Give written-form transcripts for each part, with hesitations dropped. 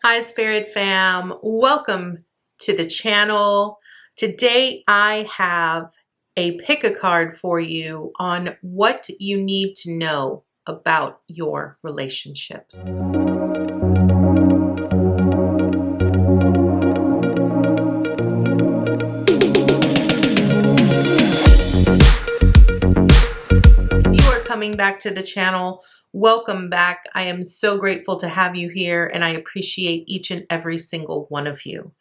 Hi Spirit Fam, welcome to the channel. Today I have a pick a card for you on what you need to know about your relationships. If you are coming back to the channel, welcome back. I am so grateful to have you here and I appreciate each and every single one of you.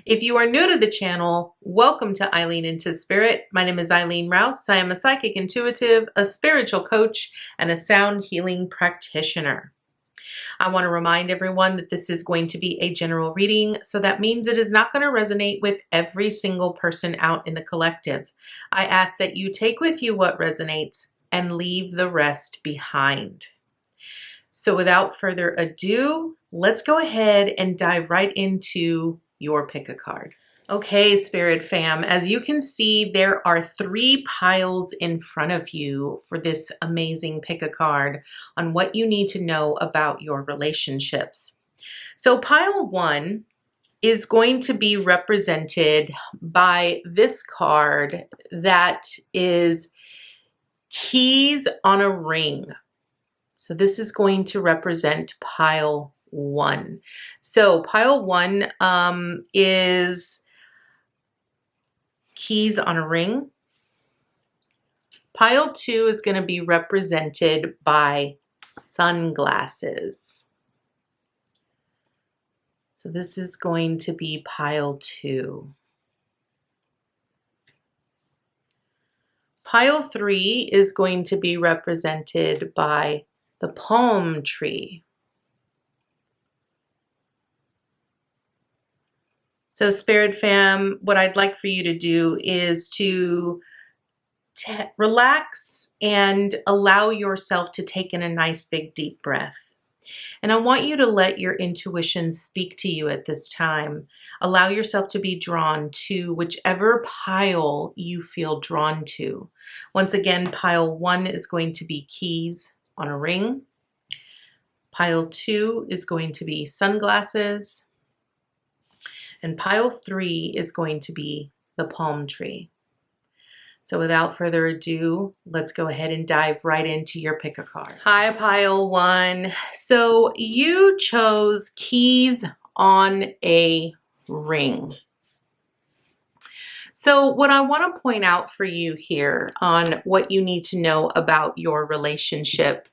If you are new to the channel, welcome to Eileen Into Spirit. My name is Eileen Rouse. I am a psychic intuitive, a spiritual coach, and a sound healing practitioner. I want to remind everyone that this is going to be a general reading, so that means it is not going to resonate with every single person out in the collective. I ask that you take with you what resonates and leave the rest behind. So without further ado, let's go ahead and dive right into your pick a card. Okay, Spirit Fam, as you can see, there are 3 piles in front of you for this amazing pick a card on what you need to know about your relationships. So pile 1 is going to be represented by this card that is keys on a ring. So this is going to represent pile 1. So pile 1 is keys on a ring. Pile 2 is going to be represented by sunglasses. So this is going to be pile 2. Pile 3 is going to be represented by the palm tree. So Spirit Fam, what I'd like for you to do is to relax and allow yourself to take in a nice big deep breath. And I want you to let your intuition speak to you at this time. Allow yourself to be drawn to whichever pile you feel drawn to. Once again, pile 1 is going to be keys on a ring. Pile 2 is going to be sunglasses. And pile 3 is going to be the palm tree. So without further ado, let's go ahead and dive right into your pick a card. Hi, pile 1. So you chose keys on a ring. So what I want to point out for you here on what you need to know about your relationship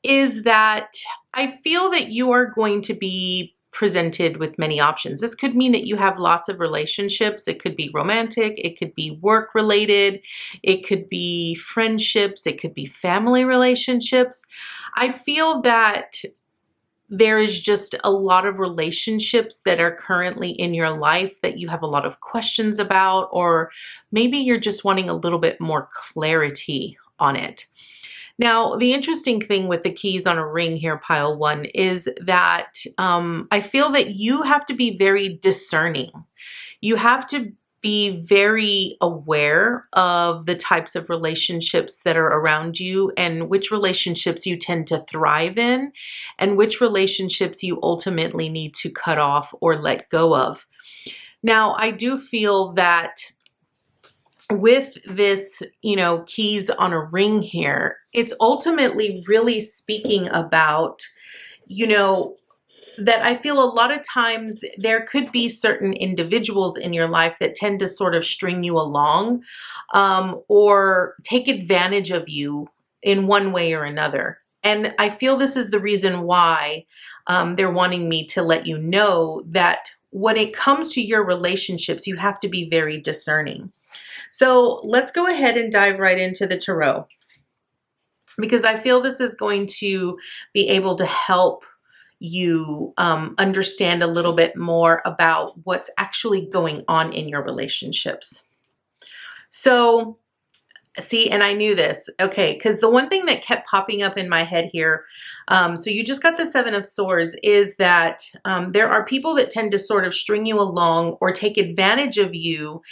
is that I feel that you are going to be presented with many options. This could mean that you have lots of relationships. It could be romantic, it could be work related, it could be friendships, it could be family relationships. I feel that there is just a lot of relationships that are currently in your life that you have a lot of questions about, or maybe you're just wanting a little bit more clarity on it. Now, the interesting thing with the keys on a ring here, pile 1, is that I feel that you have to be very discerning. You have to be very aware of the types of relationships that are around you and which relationships you tend to thrive in and which relationships you ultimately need to cut off or let go of. Now, I do feel that with this, keys on a ring here, it's ultimately really speaking about, that I feel a lot of times there could be certain individuals in your life that tend to sort of string you along or take advantage of you in one way or another. And I feel this is the reason why they're wanting me to let you know that when it comes to your relationships, you have to be very discerning. So let's go ahead and dive right into the tarot, because I feel this is going to be able to help you understand a little bit more about what's actually going on in your relationships. So see, and I knew this, okay, because the one thing that kept popping up in my head here, so you just got the 7 of Swords, is that there are people that tend to sort of string you along or take advantage of you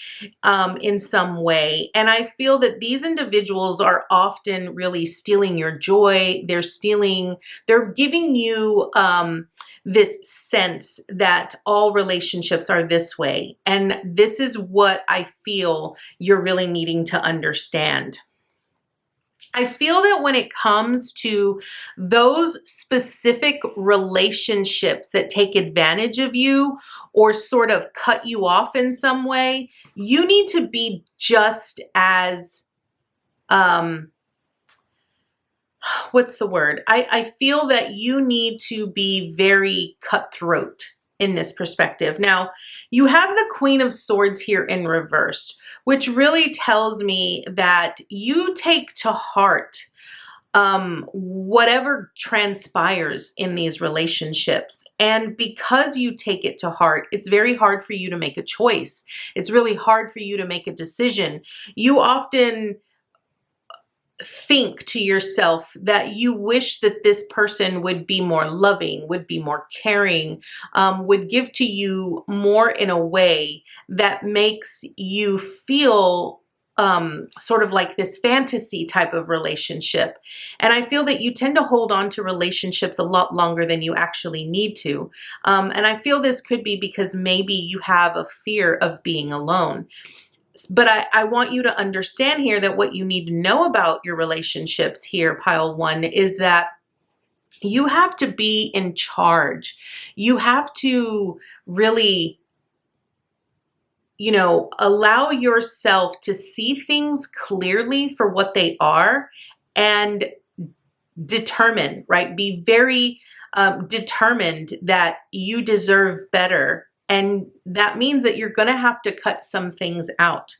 in some way. And I feel that these individuals are often really stealing your joy. They're giving you this sense that all relationships are this way. And this is what I feel you're really needing to understand. I feel that when it comes to those specific relationships that take advantage of you or sort of cut you off in some way, you need to be just as, what's the word? I feel that you need to be very cutthroat in this perspective. Now, you have the Queen of Swords here in reversed, which really tells me that you take to heart whatever transpires in these relationships. And because you take it to heart, it's very hard for you to make a choice. It's really hard for you to make a decision. You often think to yourself that you wish that this person would be more loving, would be more caring, would give to you more in a way that makes you feel sort of like this fantasy type of relationship. And I feel that you tend to hold on to relationships a lot longer than you actually need to. And I feel this could be because maybe you have a fear of being alone. But I want you to understand here that what you need to know about your relationships here, pile one, is that you have to be in charge. You have to really, allow yourself to see things clearly for what they are and determine, right? Be very determined that you deserve better. And that means that you're going to have to cut some things out.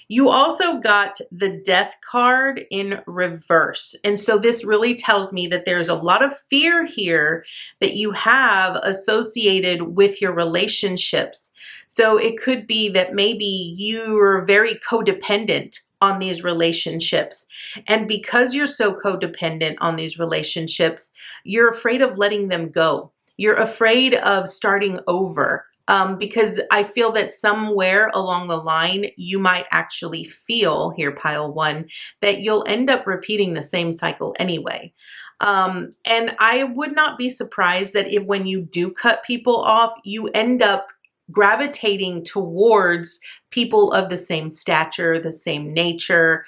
You also got the Death card in reverse. And so this really tells me that there's a lot of fear here that you have associated with your relationships. So it could be that maybe you're very codependent on these relationships. And because you're so codependent on these relationships, you're afraid of letting them go. You're afraid of starting over. Because I feel that somewhere along the line, you might actually feel here, pile one, that you'll end up repeating the same cycle anyway. And I would not be surprised that if when you do cut people off, you end up gravitating towards people of the same stature, the same nature,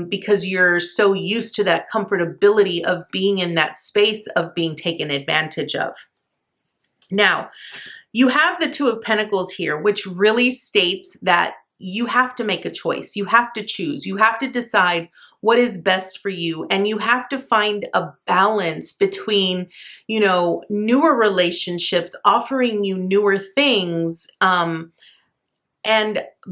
because you're so used to that comfortability of being in that space of being taken advantage of. Now, you have the Two of Pentacles here, which really states that you have to make a choice. You have to choose. You have to decide what is best for you. And you have to find a balance between, newer relationships, offering you newer things, and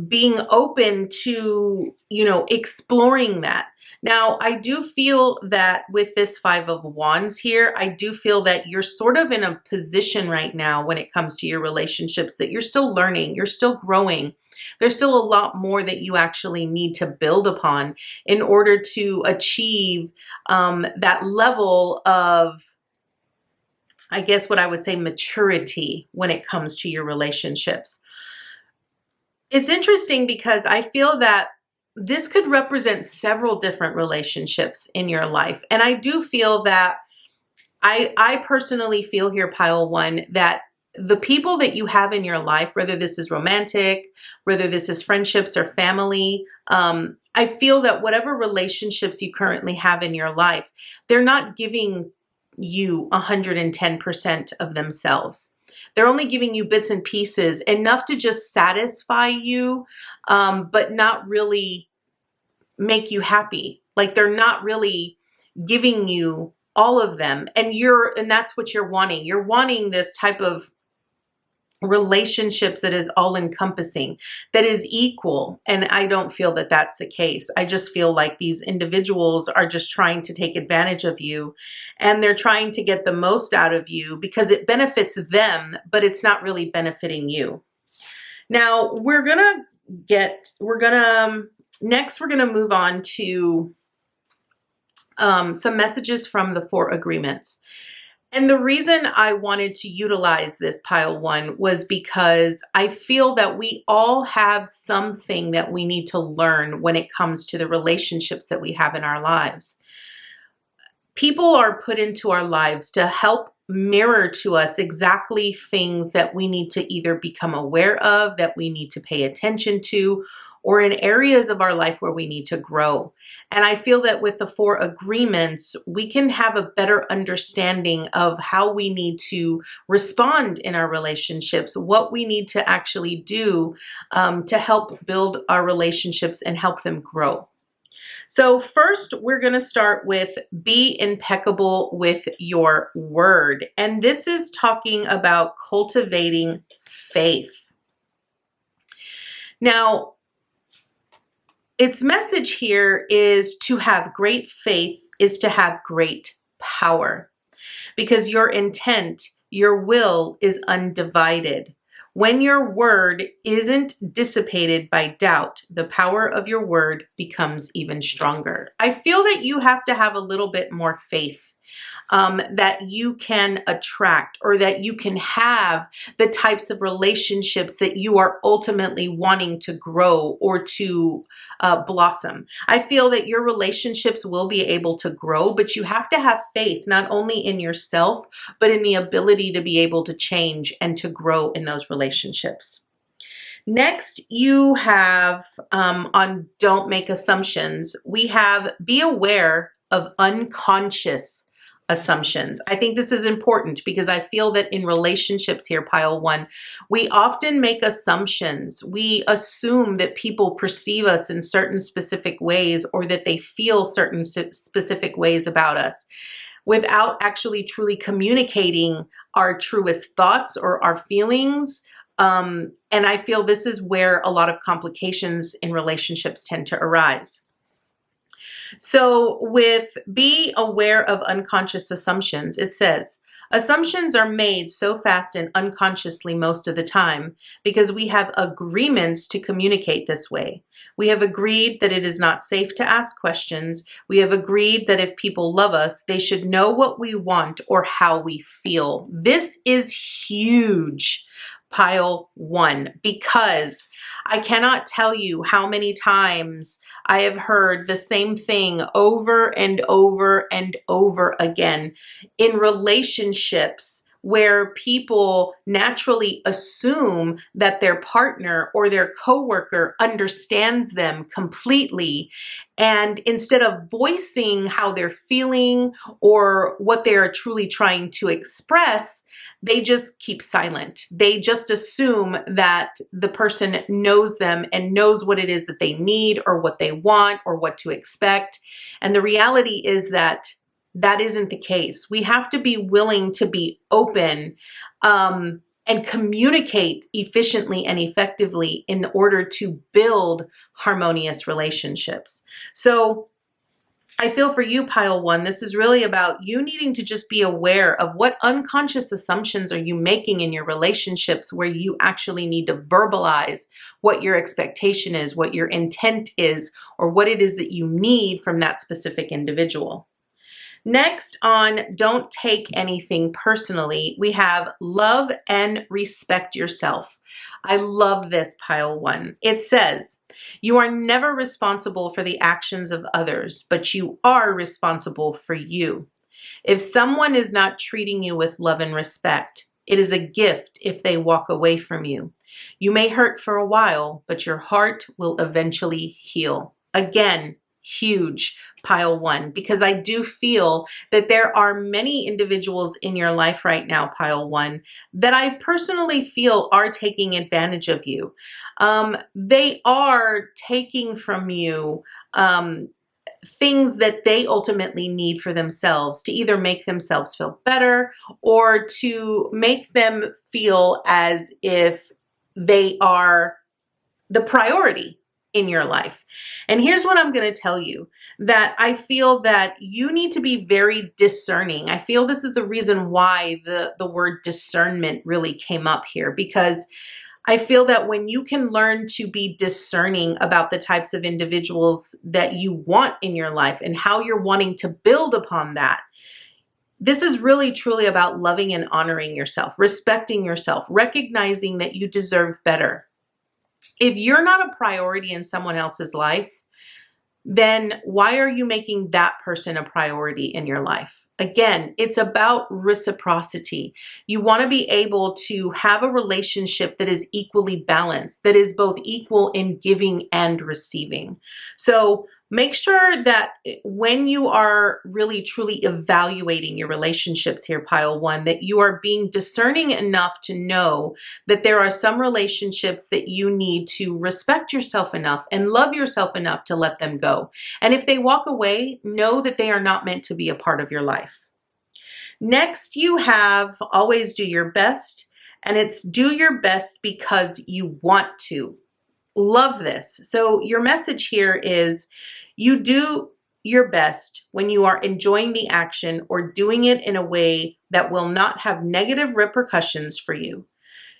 being open to, exploring that. Now, I do feel that with this Five of Wands here, I do feel that you're sort of in a position right now when it comes to your relationships that you're still learning, you're still growing. There's still a lot more that you actually need to build upon in order to achieve that level of, I guess what I would say, maturity when it comes to your relationships. It's interesting because I feel that this could represent several different relationships in your life. And I do feel that, I personally feel here, pile one, that the people that you have in your life, whether this is romantic, whether this is friendships or family, I feel that whatever relationships you currently have in your life, they're not giving you 110% of themselves. They're only giving you bits and pieces, enough to just satisfy you, but not really make you happy. Like they're not really giving you all of them. And that's what you're wanting. You're wanting this type of relationships that is all encompassing, that is equal. And I don't feel that that's the case. I just feel like these individuals are just trying to take advantage of you, and they're trying to get the most out of you because it benefits them, but it's not really benefiting you. Now next we're gonna move on to some messages from the Four Agreements. And the reason I wanted to utilize this, pile one, was because I feel that we all have something that we need to learn when it comes to the relationships that we have in our lives. People are put into our lives to help mirror to us exactly things that we need to either become aware of, that we need to pay attention to, or in areas of our life where we need to grow. And I feel that with the 4 agreements, we can have a better understanding of how we need to respond in our relationships, what we need to actually do to help build our relationships and help them grow. So first, we're going to start with be impeccable with your word. And this is talking about cultivating faith. Now, its message here is to have great faith is to have great power, because your intent, your will is undivided. When your word isn't dissipated by doubt, the power of your word becomes even stronger. I feel that you have to have a little bit more faith that you can attract, or that you can have the types of relationships that you are ultimately wanting to grow or to blossom. I feel that your relationships will be able to grow, but you have to have faith not only in yourself, but in the ability to be able to change and to grow in those relationships. Next, you have on don't make assumptions, we have be aware of unconscious assumptions. I think this is important because I feel that in relationships here, pile 1, we often make assumptions. We assume that people perceive us in certain specific ways, or that they feel certain specific ways about us, without actually truly communicating our truest thoughts or our feelings. And I feel this is where a lot of complications in relationships tend to arise. So with be aware of unconscious assumptions, it says, assumptions are made so fast and unconsciously most of the time because we have agreements to communicate this way. We have agreed that it is not safe to ask questions. We have agreed that if people love us, they should know what we want or how we feel. This is huge, pile 1, because I cannot tell you how many times I have heard the same thing over and over and over again in relationships where people naturally assume that their partner or their coworker understands them completely. And instead of voicing how they're feeling or what they are truly trying to express, they just keep silent. They just assume that the person knows them and knows what it is that they need or what they want or what to expect. And the reality is that that isn't the case. We have to be willing to be open and communicate efficiently and effectively in order to build harmonious relationships. So I feel for you, pile 1, this is really about you needing to just be aware of what unconscious assumptions are you making in your relationships, where you actually need to verbalize what your expectation is, what your intent is, or what it is that you need from that specific individual. Next, on don't take anything personally, we have love and respect yourself. I love this, pile 1. It says, you are never responsible for the actions of others, but you are responsible for you. If someone is not treating you with love and respect, it is a gift if they walk away from you. You may hurt for a while, but your heart will eventually heal. Again, huge, pile 1, because I do feel that there are many individuals in your life right now, pile 1, that I personally feel are taking advantage of you. They are taking from you things that they ultimately need for themselves, to either make themselves feel better or to make them feel as if they are the priority in your life. And here's what I'm going to tell you, that I feel that you need to be very discerning. I feel this is the reason why the word discernment really came up here, because I feel that when you can learn to be discerning about the types of individuals that you want in your life and how you're wanting to build upon that, this is really truly about loving and honoring yourself, respecting yourself, recognizing that you deserve better. If you're not a priority in someone else's life, then why are you making that person a priority in your life? Again, it's about reciprocity. You want to be able to have a relationship that is equally balanced, that is both equal in giving and receiving. So make sure that when you are really truly evaluating your relationships here, pile one, that you are being discerning enough to know that there are some relationships that you need to respect yourself enough and love yourself enough to let them go. And if they walk away, know that they are not meant to be a part of your life. Next, you have always do your best, and it's do your best because you want to. Love this. So your message here is you do your best when you are enjoying the action or doing it in a way that will not have negative repercussions for you.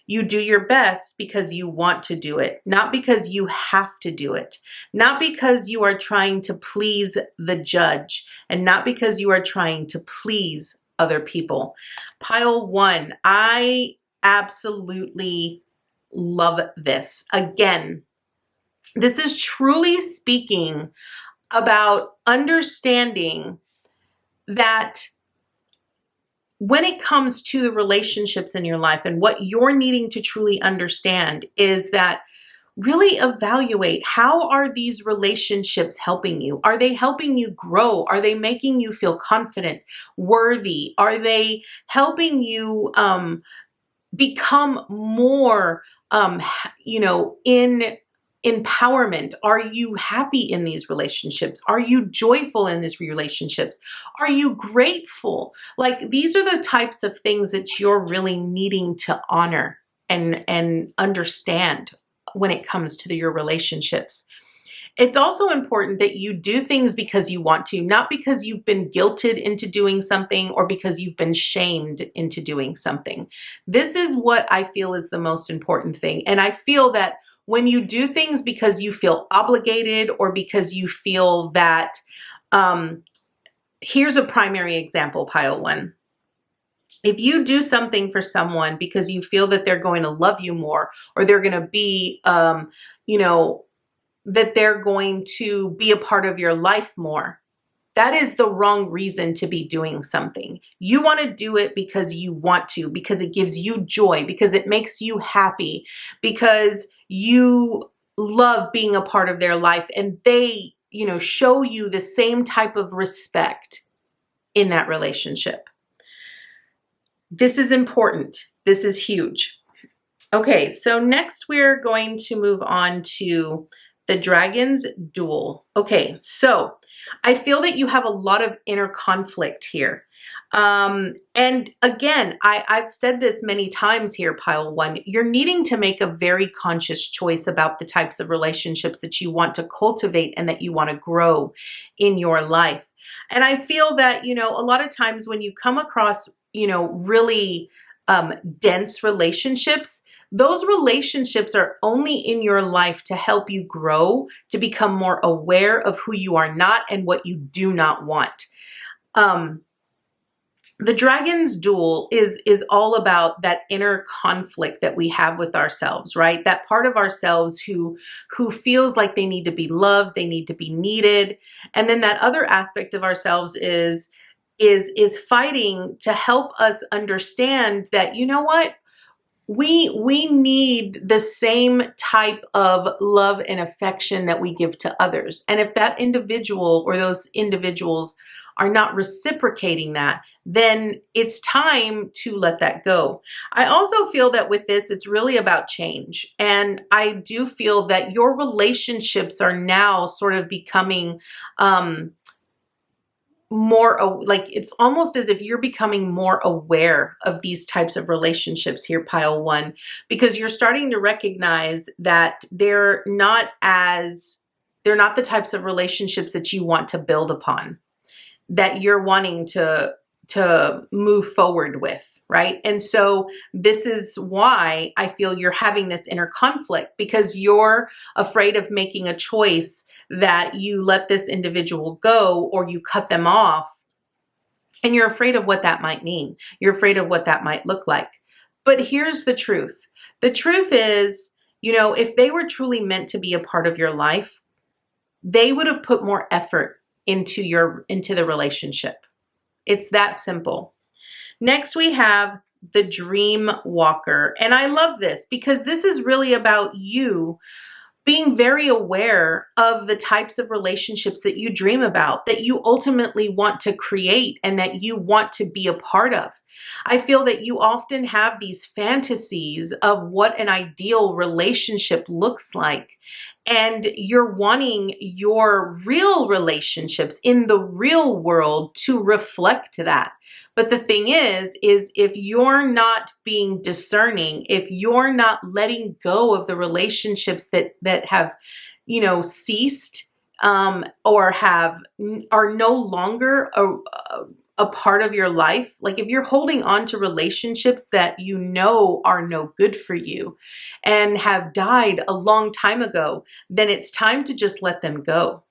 You do your best because you want to do it, not because you have to do it, not because you are trying to please the judge, and not because you are trying to please other people. Pile one, I absolutely love this. Again, this is truly speaking about understanding that when it comes to the relationships in your life, and what you're needing to truly understand is that really evaluate, how are these relationships helping you? Are they helping you grow? Are they making you feel confident, worthy? Are they helping you become more, in empowerment? Are you happy in these relationships? Are you joyful in these relationships? Are you grateful? Like, these are the types of things that you're really needing to honor and understand when it comes to your relationships. It's also important that you do things because you want to, not because you've been guilted into doing something or because you've been shamed into doing something. This is what I feel is the most important thing. And I feel that when you do things because you feel obligated or because you feel that, here's a primary example, pile one. If you do something for someone because you feel that they're going to love you more, or they're going to be, that they're going to be a part of your life more, that is the wrong reason to be doing something. You want to do it because you want to, because it gives you joy, because it makes you happy, because you love being a part of their life, and they, show you the same type of respect in that relationship. This is important. This is huge. Okay, so next we're going to move on to the Dragon's Duel. Okay, so I feel that you have a lot of inner conflict here. And again, I've said this many times here, pile one, you're needing to make a very conscious choice about the types of relationships that you want to cultivate and that you want to grow in your life. And I feel that, a lot of times when you come across, really dense relationships, those relationships are only in your life to help you grow, to become more aware of who you are not and what you do not want. The Dragon's Duel is all about that inner conflict that we have with ourselves, right? That part of ourselves who feels like they need to be loved, they need to be needed. And then that other aspect of ourselves is fighting to help us understand that, you know what? We need the same type of love and affection that we give to others. And if that individual or those individuals are not reciprocating that, then it's time to let that go. I also feel that with this, it's really about change. And I do feel that your relationships are now sort of becoming more, like, it's almost as if you're becoming more aware of these types of relationships here, pile one, because you're starting to recognize that they're not the types of relationships that you want to build upon, that you're wanting to move forward with, right? And so this is why I feel you're having this inner conflict, because you're afraid of making a choice that you let this individual go or you cut them off, and you're afraid of what that might mean. You're afraid of what that might look like. But here's the truth. The truth is, if they were truly meant to be a part of your life, they would have put more effort into the relationship. It's that simple. Next, we have the Dream Walker. And I love this because this is really about you being very aware of the types of relationships that you dream about, that you ultimately want to create and that you want to be a part of. I feel that you often have these fantasies of what an ideal relationship looks like. And you're wanting your real relationships in the real world to reflect that. But the thing is if you're not being discerning, if you're not letting go of the relationships that have, ceased, or are no longer a part of your life, like if you're holding on to relationships that you know are no good for you and have died a long time ago, then it's time to just let them go.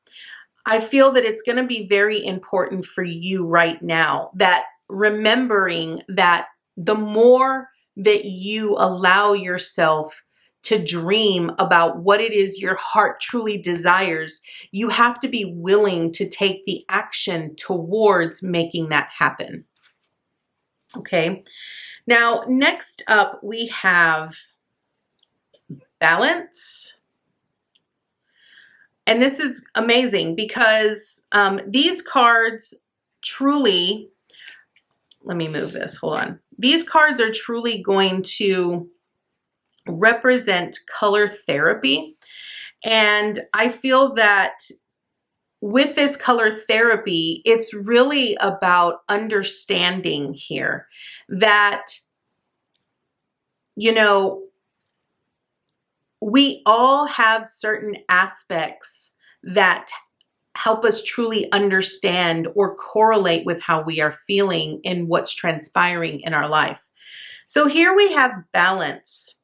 I feel that it's going to be very important for you right now, that remembering that the more that you allow yourself to dream about what it is your heart truly desires, you have to be willing to take the action towards making that happen. Okay. Now, next up, we have Balance. And this is amazing because these cards truly, let me move this, hold on. These cards are truly going to represent color therapy. And I feel that with this color therapy, it's really about understanding here that, we all have certain aspects that help us truly understand or correlate with how we are feeling in what's transpiring in our life. So here we have Balance,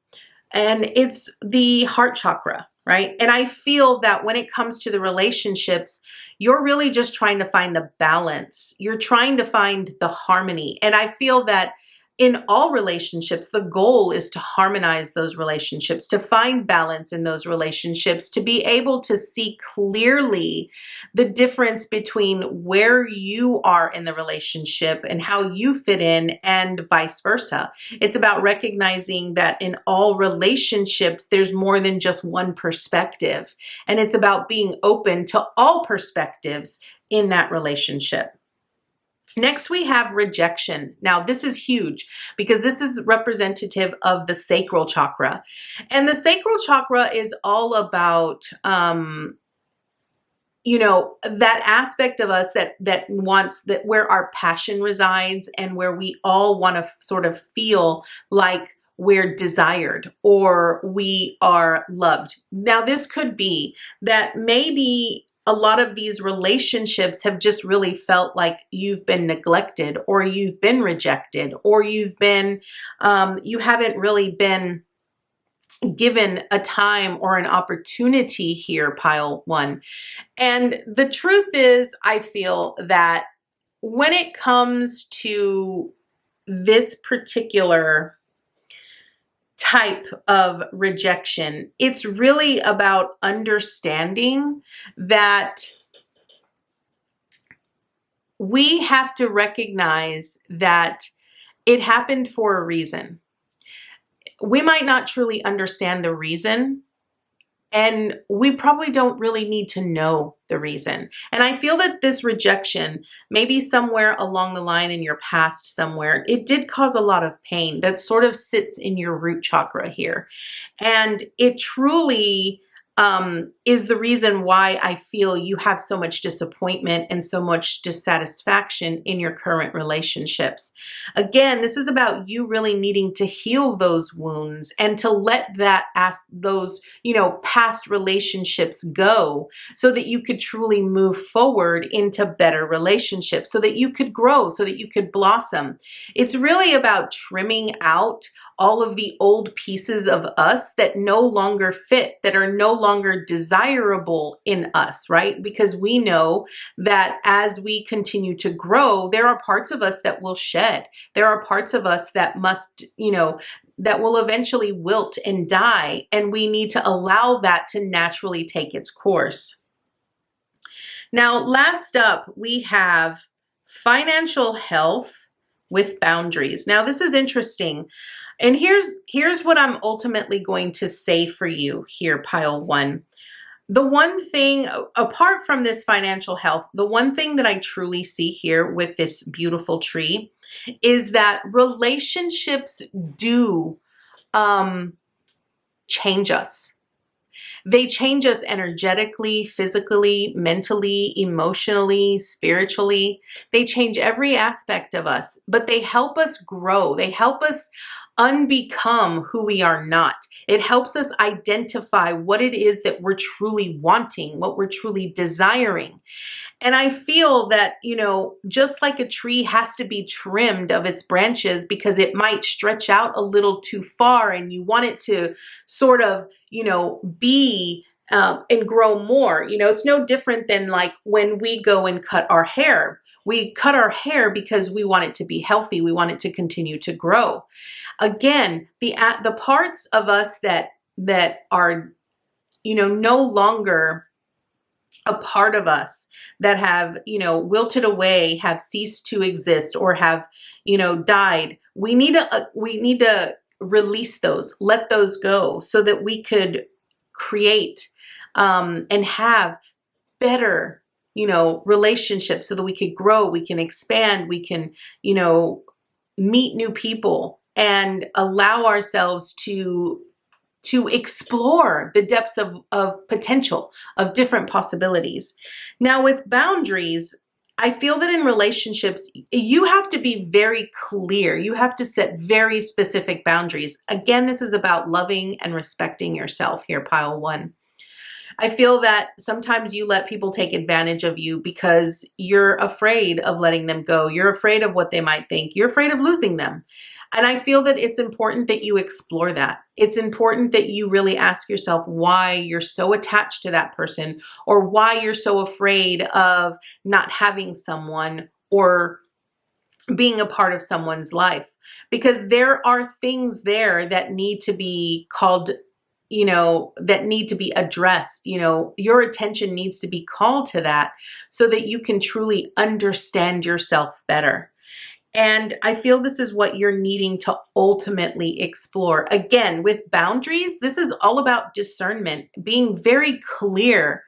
and it's the heart chakra, right? And I feel that when it comes to the relationships, you're really just trying to find the balance. You're trying to find the harmony. And I feel that in all relationships, the goal is to harmonize those relationships, to find balance in those relationships, to be able to see clearly the difference between where you are in the relationship and how you fit in and vice versa. It's about recognizing that in all relationships, there's more than just one perspective. And it's about being open to all perspectives in that relationship. Next, we have Rejection. Now, this is huge because this is representative of the sacral chakra. And the sacral chakra is all about, that aspect of us that wants, that where our passion resides and where we all want to sort of feel like we're desired or we are loved. Now, this could be that maybe a lot of these relationships have just really felt like you've been neglected or you've been rejected or you've been, you haven't really been given a time or an opportunity here, pile one. And the truth is, I feel that when it comes to this particular type of rejection, it's really about understanding that we have to recognize that it happened for a reason. We might not truly understand the reason, and we probably don't really need to know the reason. And I feel that this rejection, maybe somewhere along the line in your past somewhere, it did cause a lot of pain that sort of sits in your root chakra here. And it truly is the reason why I feel you have so much disappointment and so much dissatisfaction in your current relationships. Again, this is about you really needing to heal those wounds and to let those past relationships go so that you could truly move forward into better relationships, so that you could grow, so that you could blossom. It's really about trimming out all of the old pieces of us that no longer fit, that are no longer desirable in us, right? Because we know that as we continue to grow, there are parts of us that will shed. There are parts of us that must, that will eventually wilt and die. And we need to allow that to naturally take its course. Now, last up, we have financial health with boundaries. Now, this is interesting. And here's what I'm ultimately going to say for you here, pile one. The one thing, apart from this financial health, the one thing that I truly see here with this beautiful tree is that relationships do change us. They change us energetically, physically, mentally, emotionally, spiritually. They change every aspect of us, but they help us grow. They help us unbecome who we are not. It helps us identify what it is that we're truly wanting, what we're truly desiring. And I feel that, just like a tree has to be trimmed of its branches because it might stretch out a little too far and you want it to sort of, be and grow more. It's no different than like when we go and cut our hair. We cut our hair because we want it to be healthy. We want it to continue to grow. Again, the parts of us that are, no longer a part of us, that have, wilted away, have ceased to exist, or have, died. We need to release those, let those go, so that we could create and have better, relationships, so that we could grow, we can expand, we can, meet new people and allow ourselves to explore the depths of potential, of different possibilities. Now, with boundaries, I feel that in relationships, you have to be very clear. You have to set very specific boundaries. Again, this is about loving and respecting yourself here, pile one. I feel that sometimes you let people take advantage of you because you're afraid of letting them go. You're afraid of what they might think. You're afraid of losing them. And I feel that it's important that you explore that. It's important that you really ask yourself why you're so attached to that person, or why you're so afraid of not having someone or being a part of someone's life. Because there are things there that need to be called, that need to be addressed. Your attention needs to be called to that so that you can truly understand yourself better. And I feel this is what you're needing to ultimately explore. Again, with boundaries, this is all about discernment, being very clear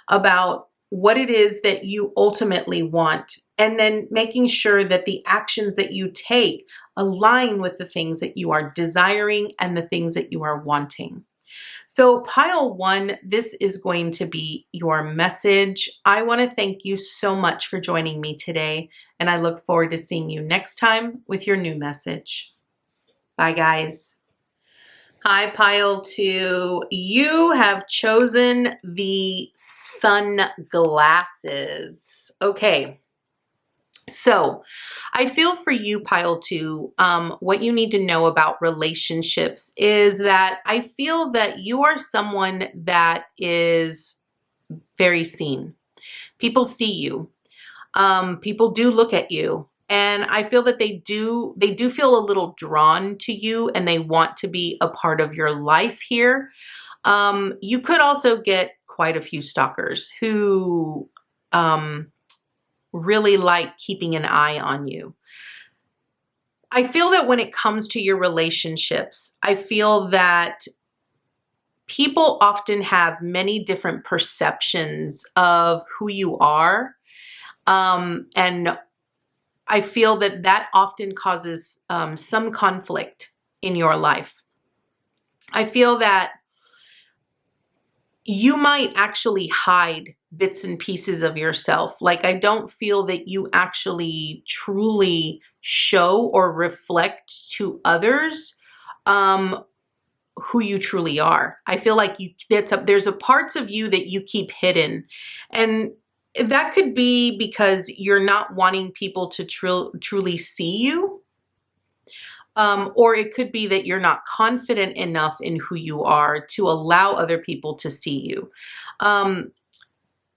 about what it is that you ultimately want, and then making sure that the actions that you take align with the things that you are desiring and the things that you are wanting. So pile one, this is going to be your message. I want to thank you so much for joining me today, and I look forward to seeing you next time with your new message. Bye, guys. Hi, pile two. You have chosen the sunglasses. Okay. So I feel for you, pile two, what you need to know about relationships is that I feel that you are someone that is very seen. People see you. People do look at you. And I feel that they do feel a little drawn to you, and they want to be a part of your life here. You could also get quite a few stalkers who really like keeping an eye on you. I feel that when it comes to your relationships, I feel that people often have many different perceptions of who you are. And I feel that that often causes some conflict in your life. I feel that you might actually hide bits and pieces of yourself. Like, I don't feel that you actually truly show or reflect to others who you truly are. I feel like there's a parts of you that you keep hidden. And that could be because you're not wanting people to truly see you. Or it could be that you're not confident enough in who you are to allow other people to see you.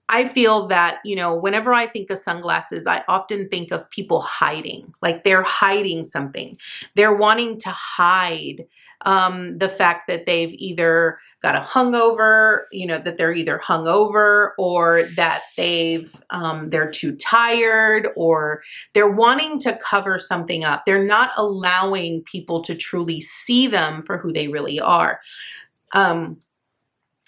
I feel that, you know, whenever I think of sunglasses, I often think of people hiding, like they're hiding something. They're wanting to hide the fact that they've either got a hungover, you know, that they're either hungover or that they're too tired, or they're wanting to cover something up. They're not allowing people to truly see them for who they really are.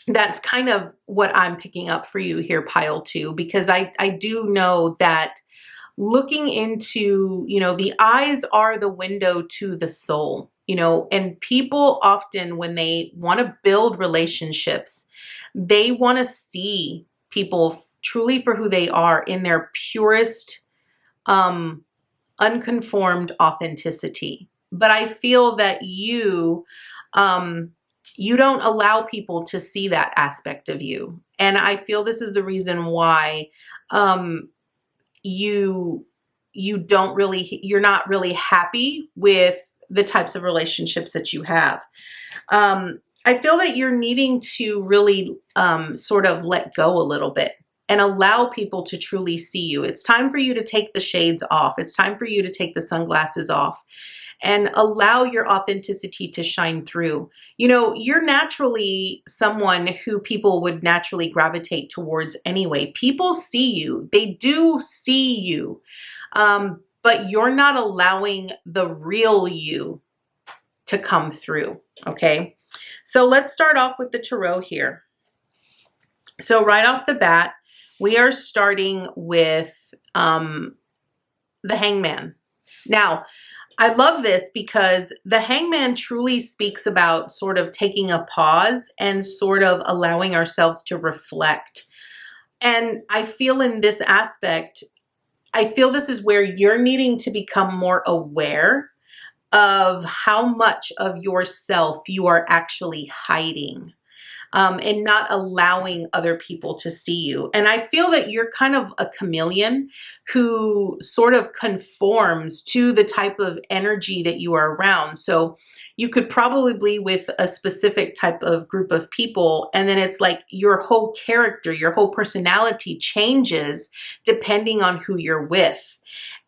That's kind of what I'm picking up for you here, PileTwo, because I do know that looking into, you know, the eyes are the window to the soul, you know, and people often, when they want to build relationships, they want to see people truly for who they are in their purest, unconformed authenticity. But I feel that you don't allow people to see that aspect of you. And I feel this is the reason why you're not really happy with the types of relationships that you have. I feel that you're needing to really sort of let go a little bit and allow people to truly see you. It's time for you to take the shades off. It's time for you to take the sunglasses off and allow your authenticity to shine through. You know, you're naturally someone who people would naturally gravitate towards anyway. People see you. They do see you. But you're not allowing the real you to come through, okay? So let's start off with the tarot here. So right off the bat, we are starting with the Hangman. Now, I love this because the Hangman truly speaks about sort of taking a pause and sort of allowing ourselves to reflect. And I feel in this aspect, I feel this is where you're needing to become more aware of how much of yourself you are actually hiding. And not allowing other people to see you. And I feel that you're kind of a chameleon who sort of conforms to the type of energy that you are around. So you could probably be with a specific type of group of people, and then it's like your whole character, your whole personality changes depending on who you're with.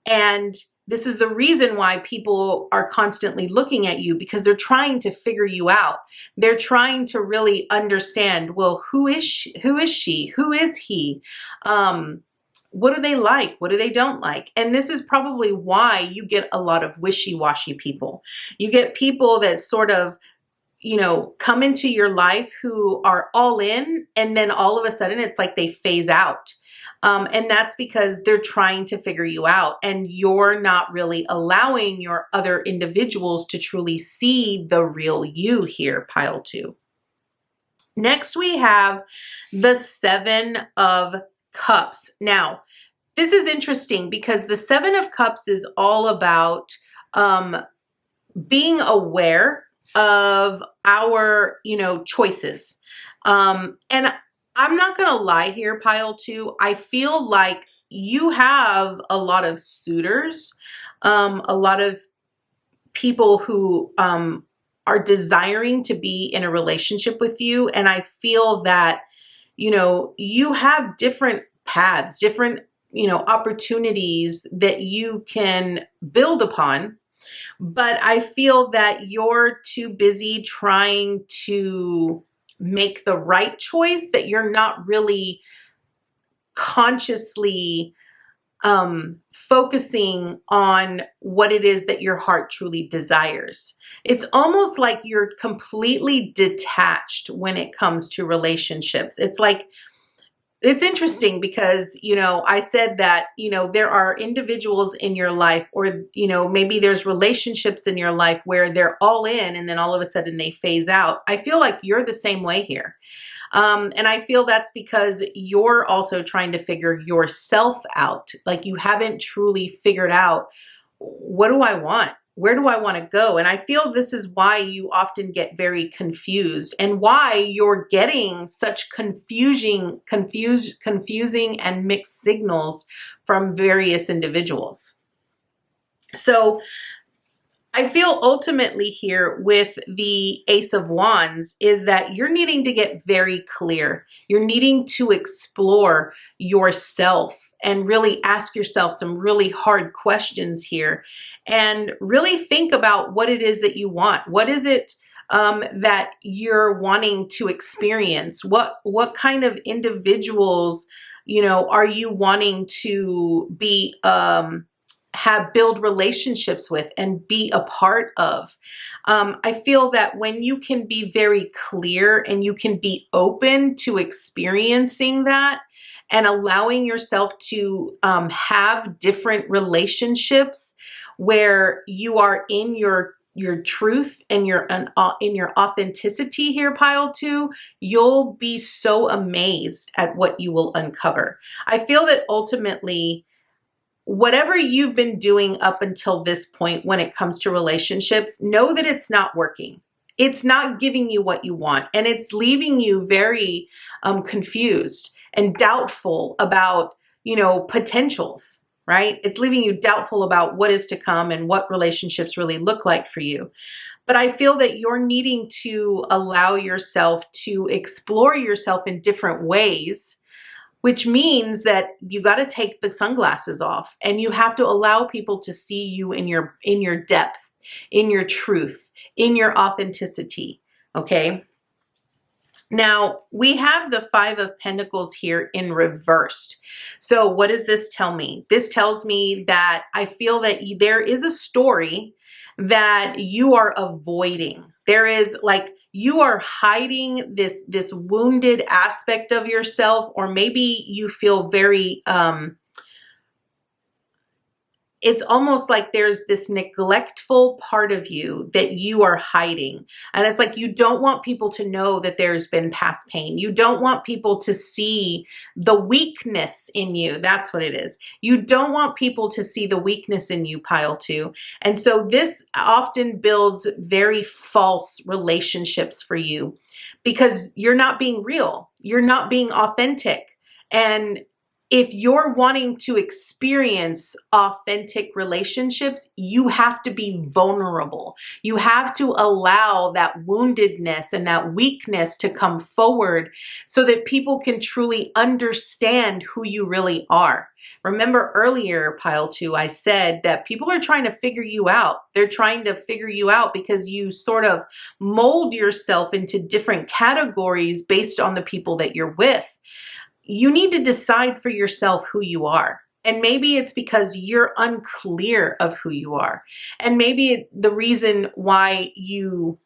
And this is the reason why people are constantly looking at you, because they're trying to figure you out. They're trying to really understand, well, who is she? Who is she? Who is he? What do they like? What do they don't like? And this is probably why you get a lot of wishy-washy people. You get people that sort of, you know, come into your life who are all in, and then all of a sudden it's like they phase out. And that's because they're trying to figure you out, and you're not really allowing your other individuals to truly see the real you here, PileTwo. Next, we have the Seven of Cups. Now, this is interesting because the Seven of Cups is all about being aware of our, you know, choices. And I'm not going to lie here, PileTwo. I feel like you have a lot of suitors, a lot of people who are desiring to be in a relationship with you. And I feel that, you know, you have different paths, different, you know, opportunities that you can build upon. But I feel that you're too busy trying to make the right choice, that you're not really consciously focusing on what it is that your heart truly desires. It's almost like you're completely detached when it comes to relationships. It's like, it's interesting because, you know, I said that, you know, there are individuals in your life, or, you know, maybe there's relationships in your life where they're all in and then all of a sudden they phase out. I feel like you're the same way here. And I feel that's because you're also trying to figure yourself out. Like you haven't truly figured out, what do I want? Where do I want to go? And I feel this is why you often get very confused, and why you're getting such confusing and mixed signals from various individuals. So I feel ultimately here with the Ace of Wands is that you're needing to get very clear. You're needing to explore yourself and really ask yourself some really hard questions here and really think about what it is that you want. What is it that you're wanting to experience? What kind of individuals, are you wanting to be build relationships with and be a part of? I feel that when you can be very clear and you can be open to experiencing that and allowing yourself to have different relationships where you are in your truth and in your authenticity here, PileTwo, you'll be so amazed at what you will uncover. I feel that ultimately, whatever you've been doing up until this point when it comes to relationships, know that it's not working. It's not giving you what you want, and it's leaving you very confused and doubtful about, potentials, right? It's leaving you doubtful about what is to come and what relationships really look like for you. But I feel that you're needing to allow yourself to explore yourself in different ways, which means that you got to take the sunglasses off and you have to allow people to see you in your depth, in your truth, in your authenticity. Okay. Now we have the Five of Pentacles here in reversed. So what does this tell me? This tells me that I feel that there is a story that you are avoiding. There is like, you are hiding this wounded aspect of yourself, or maybe you feel very, it's almost like there's this neglectful part of you that you are hiding. And it's like, you don't want people to know that there's been past pain. You don't want people to see the weakness in you. That's what it is. You don't want people to see the weakness in you, PileTwo. And so this often builds very false relationships for you because you're not being real. You're not being authentic. And if you're wanting to experience authentic relationships, you have to be vulnerable. You have to allow that woundedness and that weakness to come forward so that people can truly understand who you really are. Remember earlier, PileTwo, I said that people are trying to figure you out. They're trying to figure you out because you sort of mold yourself into different categories based on the people that you're with. You need to decide for yourself who you are. And maybe it's because you're unclear of who you are. And maybe the reason why you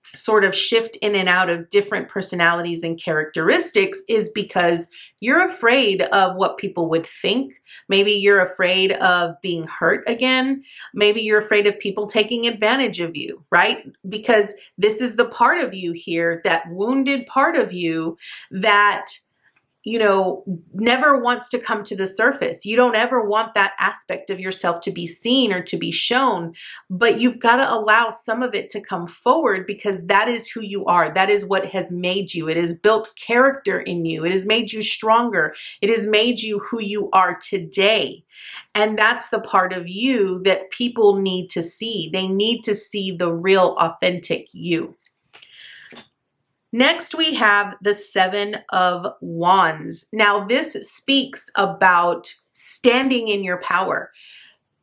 sort of shift in and out of different personalities and characteristics is because you're afraid of what people would think. Maybe you're afraid of being hurt again. Maybe you're afraid of people taking advantage of you, right? Because this is the part of you here, that wounded part of you that never wants to come to the surface. You don't ever want that aspect of yourself to be seen or to be shown, but you've got to allow some of it to come forward because that is who you are. That is what has made you. It has built character in you. It has made you stronger. It has made you who you are today. And that's the part of you that people need to see. They need to see the real, authentic you. Next, we have the Seven of Wands. Now, this speaks about standing in your power.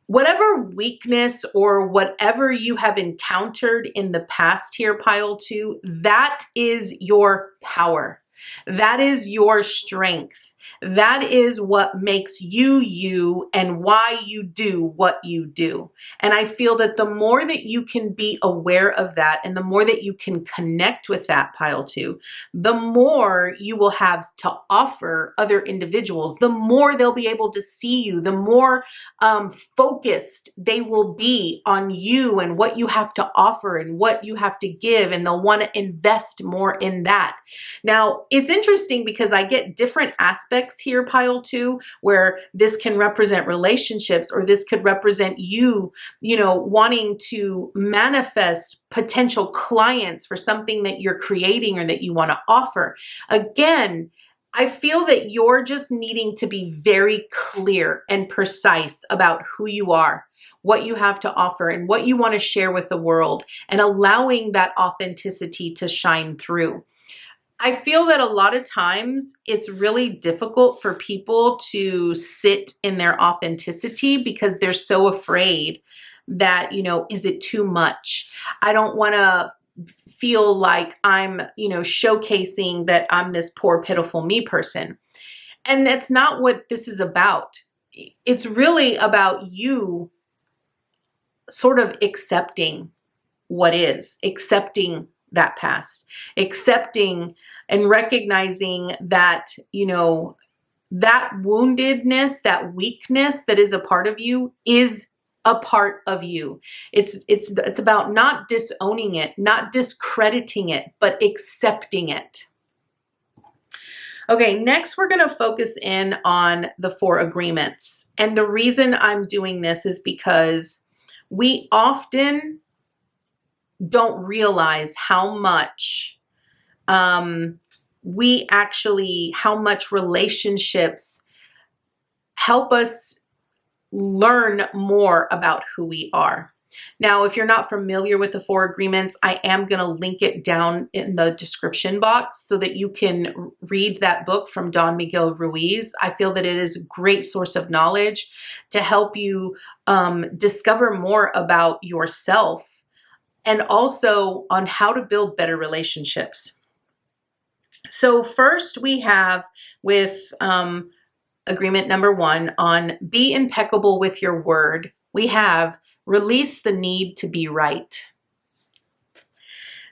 Whatever weakness or whatever you have encountered in the past here, PileTwo, that is your power. That is your strength. That is what makes you you and why you do what you do. And I feel that the more that you can be aware of that and the more that you can connect with that, PileTwo, the more you will have to offer other individuals, the more they'll be able to see you, the more focused they will be on you and what you have to offer and what you have to give, and they'll want to invest more in that. Now, it's interesting because I get different aspects here, PileTwo, where this can represent relationships, or this could represent you, wanting to manifest potential clients for something that you're creating or that you want to offer. Again, I feel that you're just needing to be very clear and precise about who you are, what you have to offer and what you want to share with the world, and allowing that authenticity to shine through. I feel that a lot of times it's really difficult for people to sit in their authenticity because they're so afraid that, is it too much? I don't want to feel like I'm, showcasing that I'm this poor, pitiful me person. And that's not what this is about. It's really about you sort of accepting what is, accepting that past, accepting and recognizing that, that woundedness, that weakness that is a part of you is a part of you. It's about not disowning it, not discrediting it, but accepting it. Okay, next we're going to focus in on the 4 agreements. And the reason I'm doing this is because we often don't realize how much how much relationships help us learn more about who we are. Now, if you're not familiar with the 4 agreements, I am going to link it down in the description box so that you can read that book from Don Miguel Ruiz. I feel that it is a great source of knowledge to help you discover more about yourself and also on how to build better relationships. So first we have with agreement number 1 on be impeccable with your word. We have release the need to be right.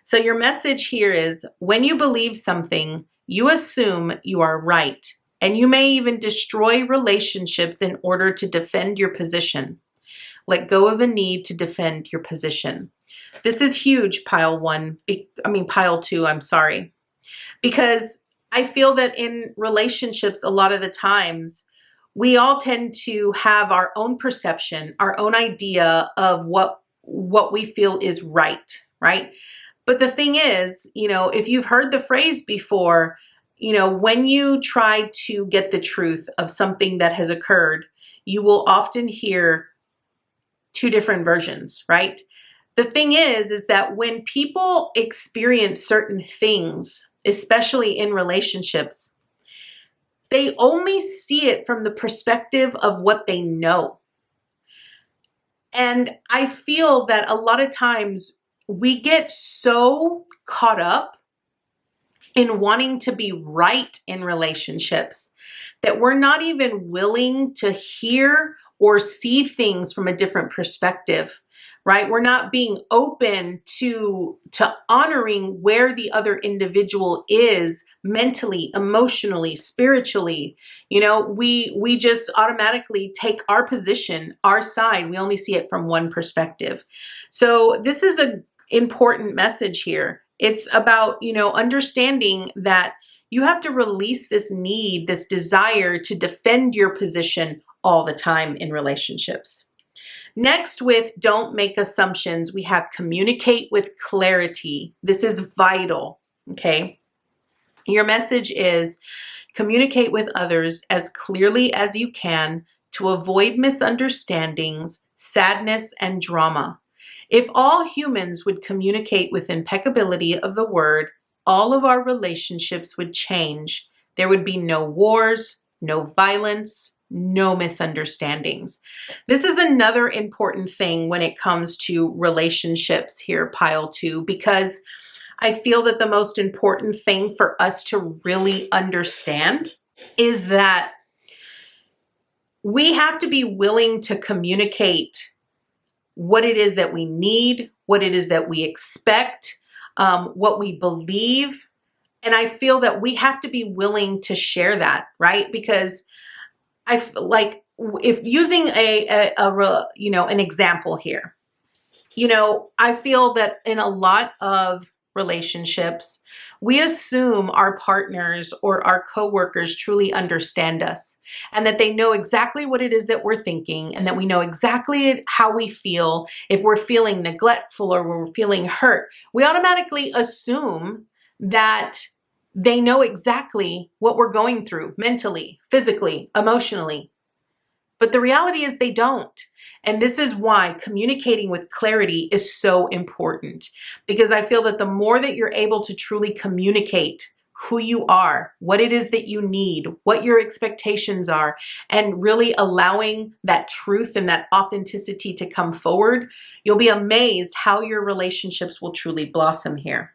So your message here is when you believe something, you assume you are right, and you may even destroy relationships in order to defend your position. Let go of the need to defend your position. This is huge, PileTwo, I'm sorry. Because I feel that in relationships, a lot of the times, we all tend to have our own perception, our own idea of what we feel is right? But the thing is, if you've heard the phrase before, when you try to get the truth of something that has occurred, you will often hear 2 different versions, right? The thing is that when people experience certain things, especially in relationships, they only see it from the perspective of what they know. And I feel that a lot of times we get so caught up in wanting to be right in relationships that we're not even willing to hear or see things from a different perspective, right? We're not being open to honoring where the other individual is mentally, emotionally, spiritually. We just automatically take our position, our side. We only see it from one perspective. So this is an important message here. It's about, understanding that you have to release this need, this desire to defend your position all the time in relationships. Next, with don't make assumptions, we have communicate with clarity. This is vital, okay? Your message is communicate with others as clearly as you can to avoid misunderstandings, sadness, and drama. If all humans would communicate with impeccability of the word, all of our relationships would change. There would be no wars, no violence, no misunderstandings. This is another important thing when it comes to relationships here, PileTwo, because I feel that the most important thing for us to really understand is that we have to be willing to communicate what it is that we need, what it is that we expect, what we believe. And I feel that we have to be willing to share that, right? Because if using an example here, I feel that in a lot of relationships, we assume our partners or our coworkers truly understand us and that they know exactly what it is that we're thinking and that we know exactly how we feel. If we're feeling neglectful or we're feeling hurt, we automatically assume that they know exactly what we're going through mentally, physically, emotionally. But the reality is they don't. And this is why communicating with clarity is so important, because I feel that the more that you're able to truly communicate who you are, what it is that you need, what your expectations are, and really allowing that truth and that authenticity to come forward, you'll be amazed how your relationships will truly blossom here.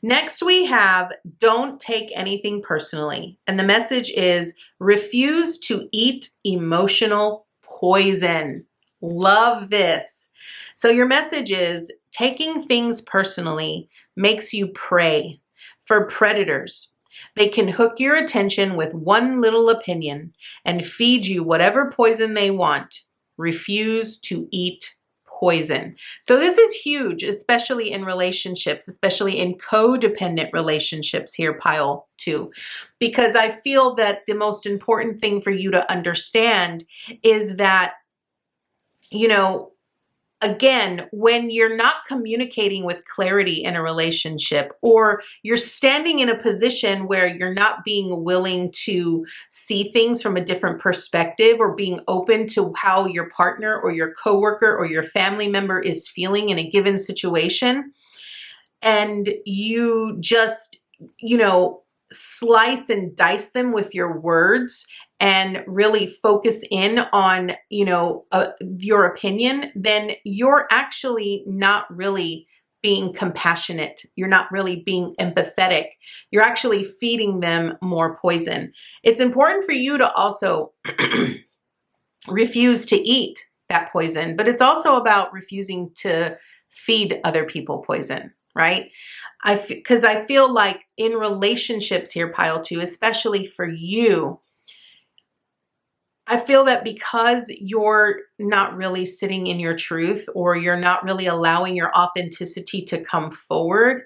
Next, we have don't take anything personally. And the message is refuse to eat emotional poison. Love this. So your message is taking things personally makes you prey for predators. They can hook your attention with one little opinion and feed you whatever poison they want. Refuse to eat poison. So this is huge, especially in relationships, especially in codependent relationships here, PileTwo, because I feel that the most important thing for you to understand is that, again, when you're not communicating with clarity in a relationship, or you're standing in a position where you're not being willing to see things from a different perspective, or being open to how your partner or your coworker or your family member is feeling in a given situation, and you just, slice and dice them with your words and really focus in on, your opinion, then you're actually not really being compassionate. You're not really being empathetic. You're actually feeding them more poison. It's important for you to also refuse to eat that poison, but it's also about refusing to feed other people poison, right? Because I feel like in relationships here, PileTwo, especially for you, I feel that because you're not really sitting in your truth, or you're not really allowing your authenticity to come forward,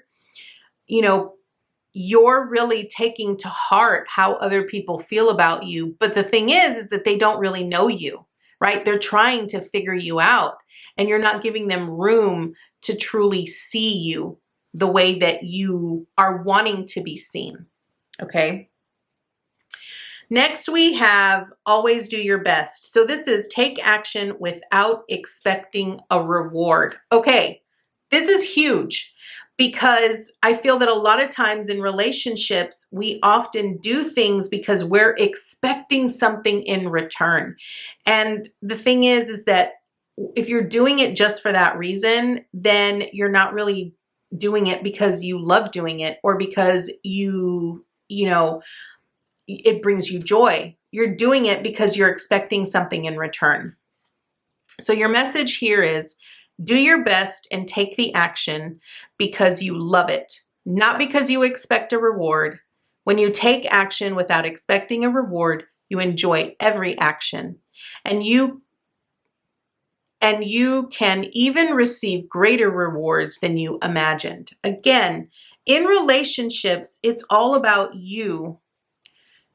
you're really taking to heart how other people feel about you. But the thing is that they don't really know you, right? They're trying to figure you out, and you're not giving them room to truly see you the way that you are wanting to be seen, okay? Next, we have always do your best. So this is take action without expecting a reward. Okay, this is huge, because I feel that a lot of times in relationships, we often do things because we're expecting something in return. And the thing is that if you're doing it just for that reason, then you're not really doing it because you love doing it, or because it brings you joy. You're doing it because you're expecting something in return. So your message here is do your best and take the action because you love it, not because you expect a reward. When you take action without expecting a reward, you enjoy every action, and you can even receive greater rewards than you imagined. Again, in relationships, it's all about you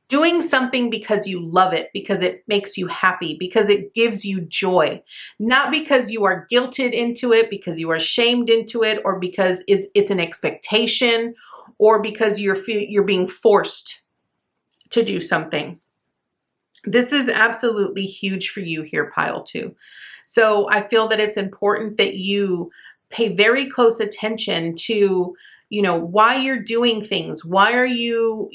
doing something because you love it, because it makes you happy, because it gives you joy, not because you are guilted into it, because you are shamed into it, or because it's an expectation, or because you're being forced to do something. This is absolutely huge for you here, PileTwo. So I feel that it's important that you pay very close attention to, why you're doing things. Why are you,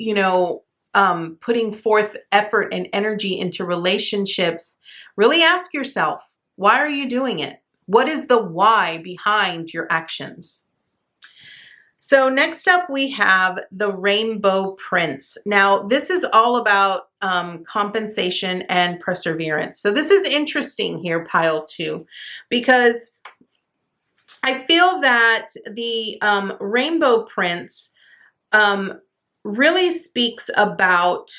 putting forth effort and energy into relationships? Really ask yourself, why are you doing it? What is the why behind your actions? So next up, we have the Rainbow Prince. Now, this is all about compensation and perseverance. So this is interesting here, PileTwo, because I feel that the Rainbow Prince really speaks about,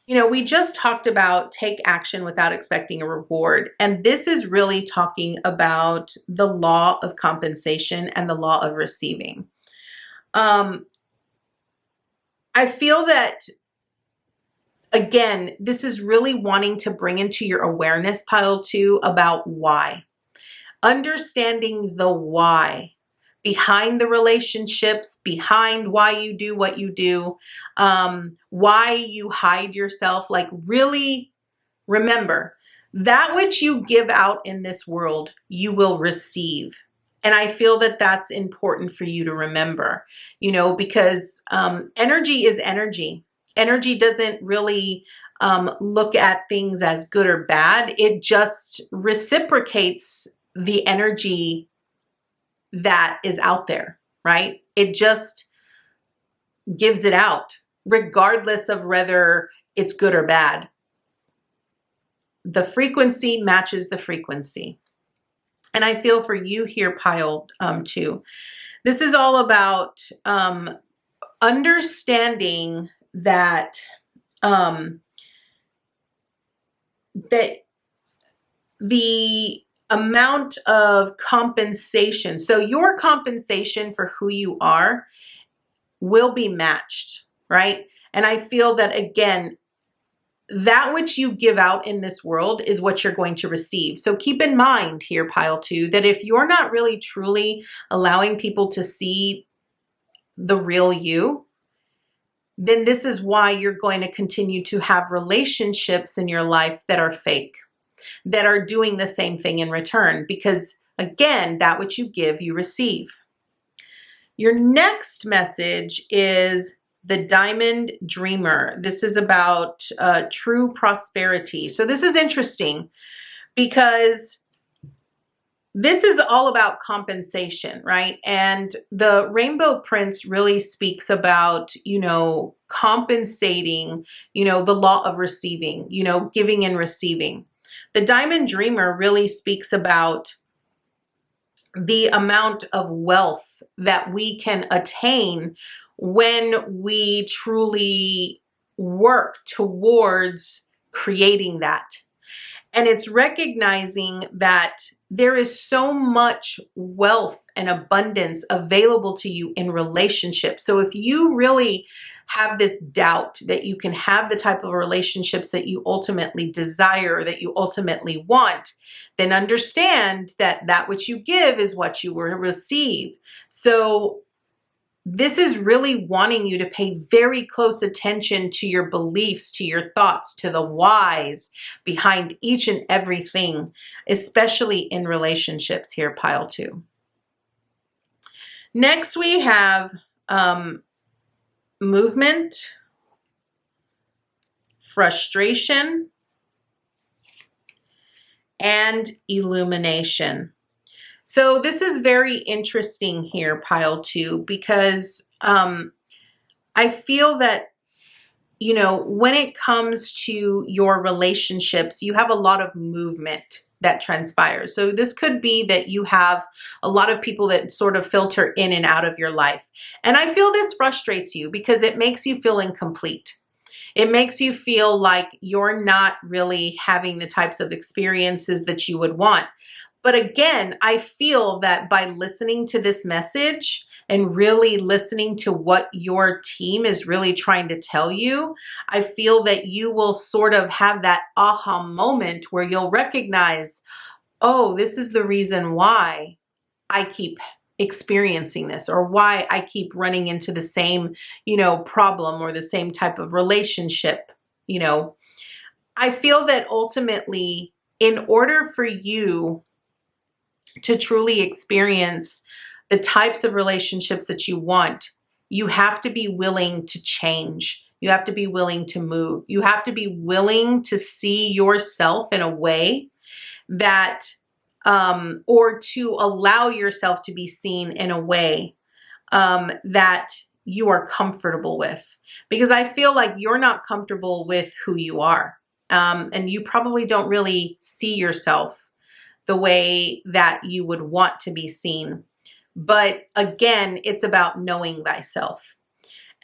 we just talked about take action without expecting a reward. And this is really talking about the law of compensation and the law of receiving. I feel that, again, this is really wanting to bring into your awareness, PileTwo, about why. Understanding the why behind the relationships, behind why you do what you do, why you hide yourself. Like, really remember, That which you give out in this world, you will receive. And I feel that that's important for you to remember, because energy is energy. Energy doesn't really look at things as good or bad. It just reciprocates the energy that is out there, right? It just gives it out, regardless of whether it's good or bad. The frequency matches the frequency. And I feel for you here, PileTwo, this is all about understanding that that the amount of compensation, so your compensation for who you are will be matched, right? And I feel that, again, that which you give out in this world is what you're going to receive. So keep in mind here, PileTwo, that if you're not really truly allowing people to see the real you, then this is why you're going to continue to have relationships in your life that are fake, that are doing the same thing in return. Because again, that which you give, you receive. Your next message is the Diamond Dreamer. This is about true prosperity. So this is interesting because this is all about compensation, right? And the Rainbow Prince really speaks about, compensating, the law of receiving, giving and receiving. The Diamond Dreamer really speaks about the amount of wealth that we can attain when we truly work towards creating that. And it's recognizing that there is so much wealth and abundance available to you in relationships. So if you really have this doubt that you can have the type of relationships that you ultimately desire, that you ultimately want, then understand that that which you give is what you will receive. So this is really wanting you to pay very close attention to your beliefs, to your thoughts, to the whys behind each and everything, especially in relationships here, PileTwo. Next, we have movement, frustration, and illumination. So this is very interesting here, PileTwo, because I feel that, when it comes to your relationships, you have a lot of movement that transpires. So this could be that you have a lot of people that sort of filter in and out of your life. And I feel this frustrates you because it makes you feel incomplete. It makes you feel like you're not really having the types of experiences that you would want. But again, I feel that by listening to this message and really listening to what your team is really trying to tell you, I feel that you will sort of have that aha moment where you'll recognize, oh, this is the reason why I keep experiencing this, or why I keep running into the same, problem or the same type of relationship. I feel that ultimately, in order for you to truly experience the types of relationships that you want, you have to be willing to change. You have to be willing to move. You have to be willing to see yourself in a way that, or to allow yourself to be seen in a way that you are comfortable with. Because I feel like you're not comfortable with who you are. And you probably don't really see yourself the way that you would want to be seen. But again, it's about knowing thyself.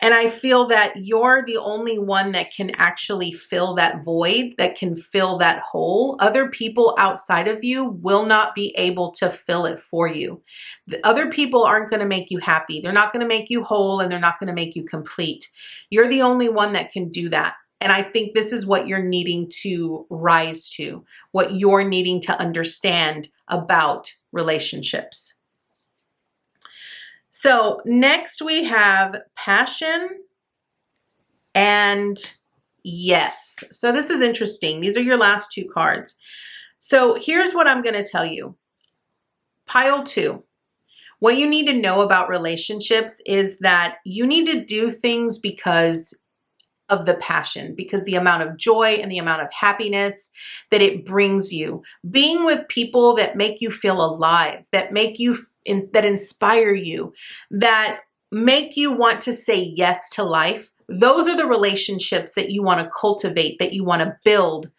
And I feel that you're the only one that can actually fill that void, that can fill that hole. Other people outside of you will not be able to fill it for you. The other people aren't going to make you happy. They're not going to make you whole, and they're not going to make you complete. You're the only one that can do that. And I think this is what you're needing to rise to, what you're needing to understand about relationships. So next we have passion and yes. So this is interesting. These are your last two cards. So here's what I'm going to tell you. Pile two. What you need to know about relationships is that you need to do things because of the passion, because the amount of joy and the amount of happiness that it brings you. Being with people that make you feel alive, that make you, that inspire you, that make you want to say yes to life. Those are the relationships that you want to cultivate, that you want to build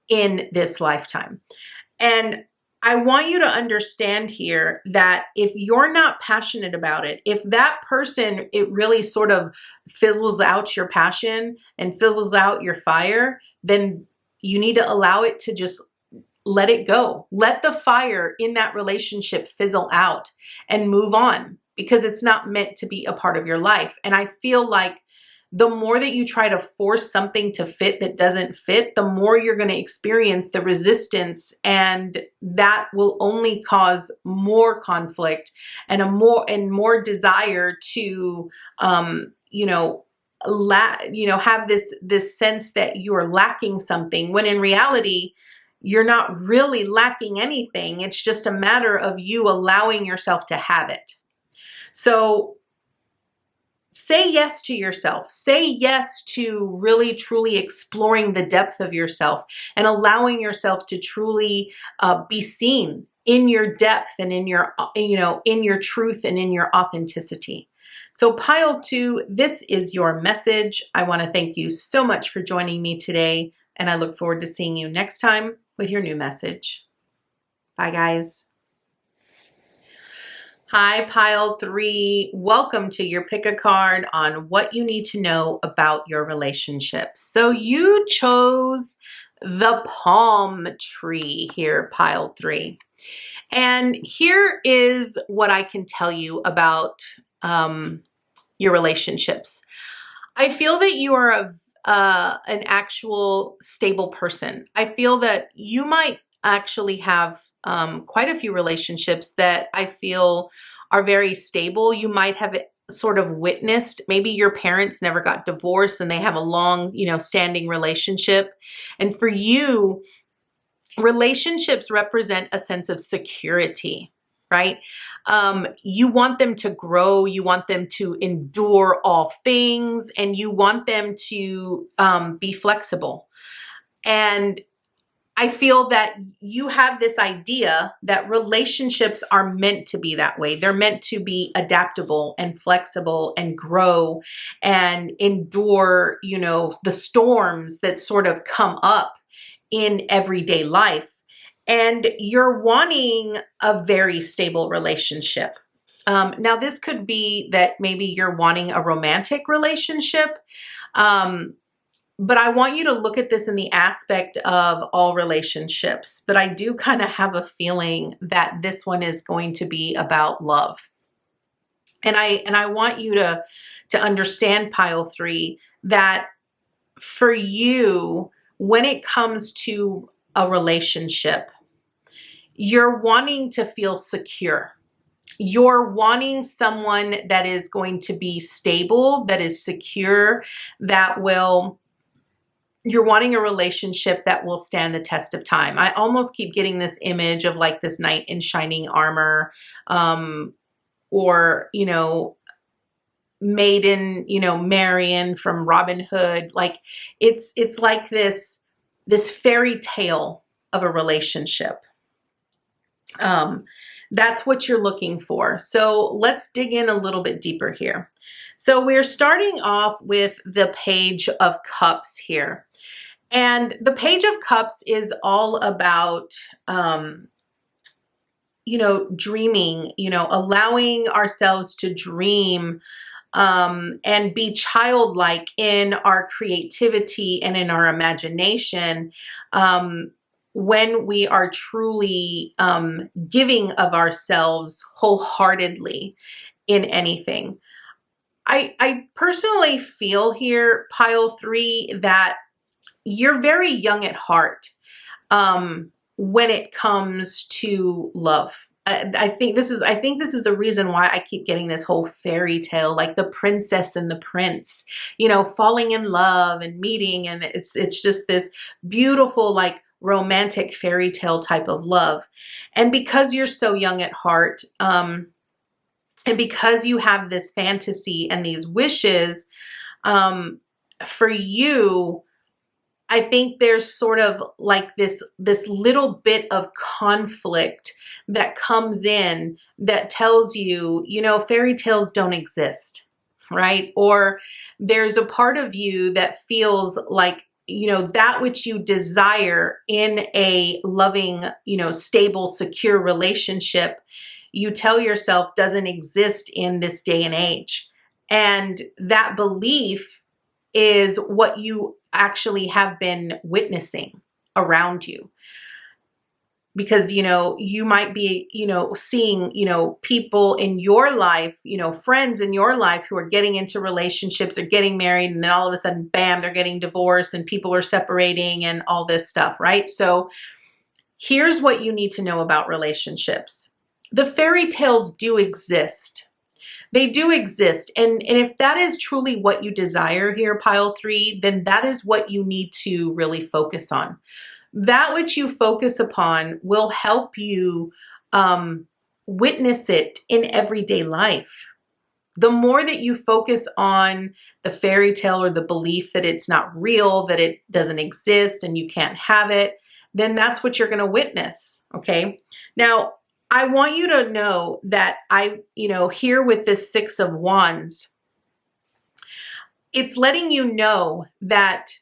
in this lifetime. And I want you to understand here that if you're not passionate about it, if that person, it really sort of fizzles out your passion and fizzles out your fire, then you need to allow it to just let it go. Let the fire in that relationship fizzle out and move on, because it's not meant to be a part of your life. And I feel like the more that you try to force something to fit that doesn't fit, the more you're going to experience the resistance, and that will only cause more conflict and more desire to, have this sense that you're lacking something, when in reality, you're not really lacking anything. It's just a matter of you allowing yourself to have it. So say yes to yourself. Say yes to really, truly exploring the depth of yourself and allowing yourself to truly be seen in your depth and in your, in your truth and in your authenticity. So pile two, this is your message. I want to thank you so much for joining me today, and I look forward to seeing you next time with your new message. Bye, guys. Hi, PileThree. Welcome to your pick a card on what you need to know about your relationships. So you chose the palm tree here, PileThree. And here is what I can tell you about your relationships. I feel that you are an actual stable person. I feel that you might actually have quite a few relationships that I feel are very stable. You might have sort of witnessed, maybe your parents never got divorced and they have a long, standing relationship. And for you, relationships represent a sense of security, right? You want them to grow, you want them to endure all things, and you want them to be flexible. And I feel that you have this idea that relationships are meant to be that way. They're meant to be adaptable and flexible and grow and endure, the storms that sort of come up in everyday life. And you're wanting a very stable relationship. Now, this could be that maybe you're wanting a romantic relationship. But I want you to look at this in the aspect of all relationships. But I do kind of have a feeling that this one is going to be about love. And I want you to understand, PileThree, that for you, when it comes to a relationship, you're wanting to feel secure. You're wanting someone that is going to be stable, that is secure, you're wanting a relationship that will stand the test of time. I almost keep getting this image of like this knight in shining armor, or, maiden, Marian from Robin Hood. Like it's like this fairy tale of a relationship. That's what you're looking for. So let's dig in a little bit deeper here. So we're starting off with the Page of Cups here. And the Page of Cups is all about, dreaming, allowing ourselves to dream, and be childlike in our creativity and in our imagination, when we are truly giving of ourselves wholeheartedly in anything. I personally feel here, PileThree, that you're very young at heart when it comes to love. I think this is the reason why I keep getting this whole fairy tale, like the princess and the prince, you know, falling in love and meeting, and it's just this beautiful, like romantic fairy tale type of love. And because you're so young at heart, and because you have this fantasy and these wishes, for you, I think there's sort of like this little bit of conflict that comes in that tells you, you know, fairy tales don't exist, right? Or there's a part of you that feels like, you know, that which you desire in a loving, you know, stable, secure relationship, you tell yourself doesn't exist in this day and age. And that belief is what you actually have been witnessing around you. Because, you know, you might be, you know, seeing, you know, people in your life, you know, friends in your life who are getting into relationships or getting married, and then all of a sudden, bam, they're getting divorced and people are separating and all this stuff, right? So here's what you need to know about relationships. The fairy tales do exist. They do exist. And if that is truly what you desire here, PileThree, then that is what you need to really focus on. That which you focus upon will help you witness it in everyday life. The more that you focus on the fairy tale or the belief that it's not real, that it doesn't exist and you can't have it, then that's what you're going to witness. Okay. Now, I want you to know that here with this Six of Wands, it's letting you know that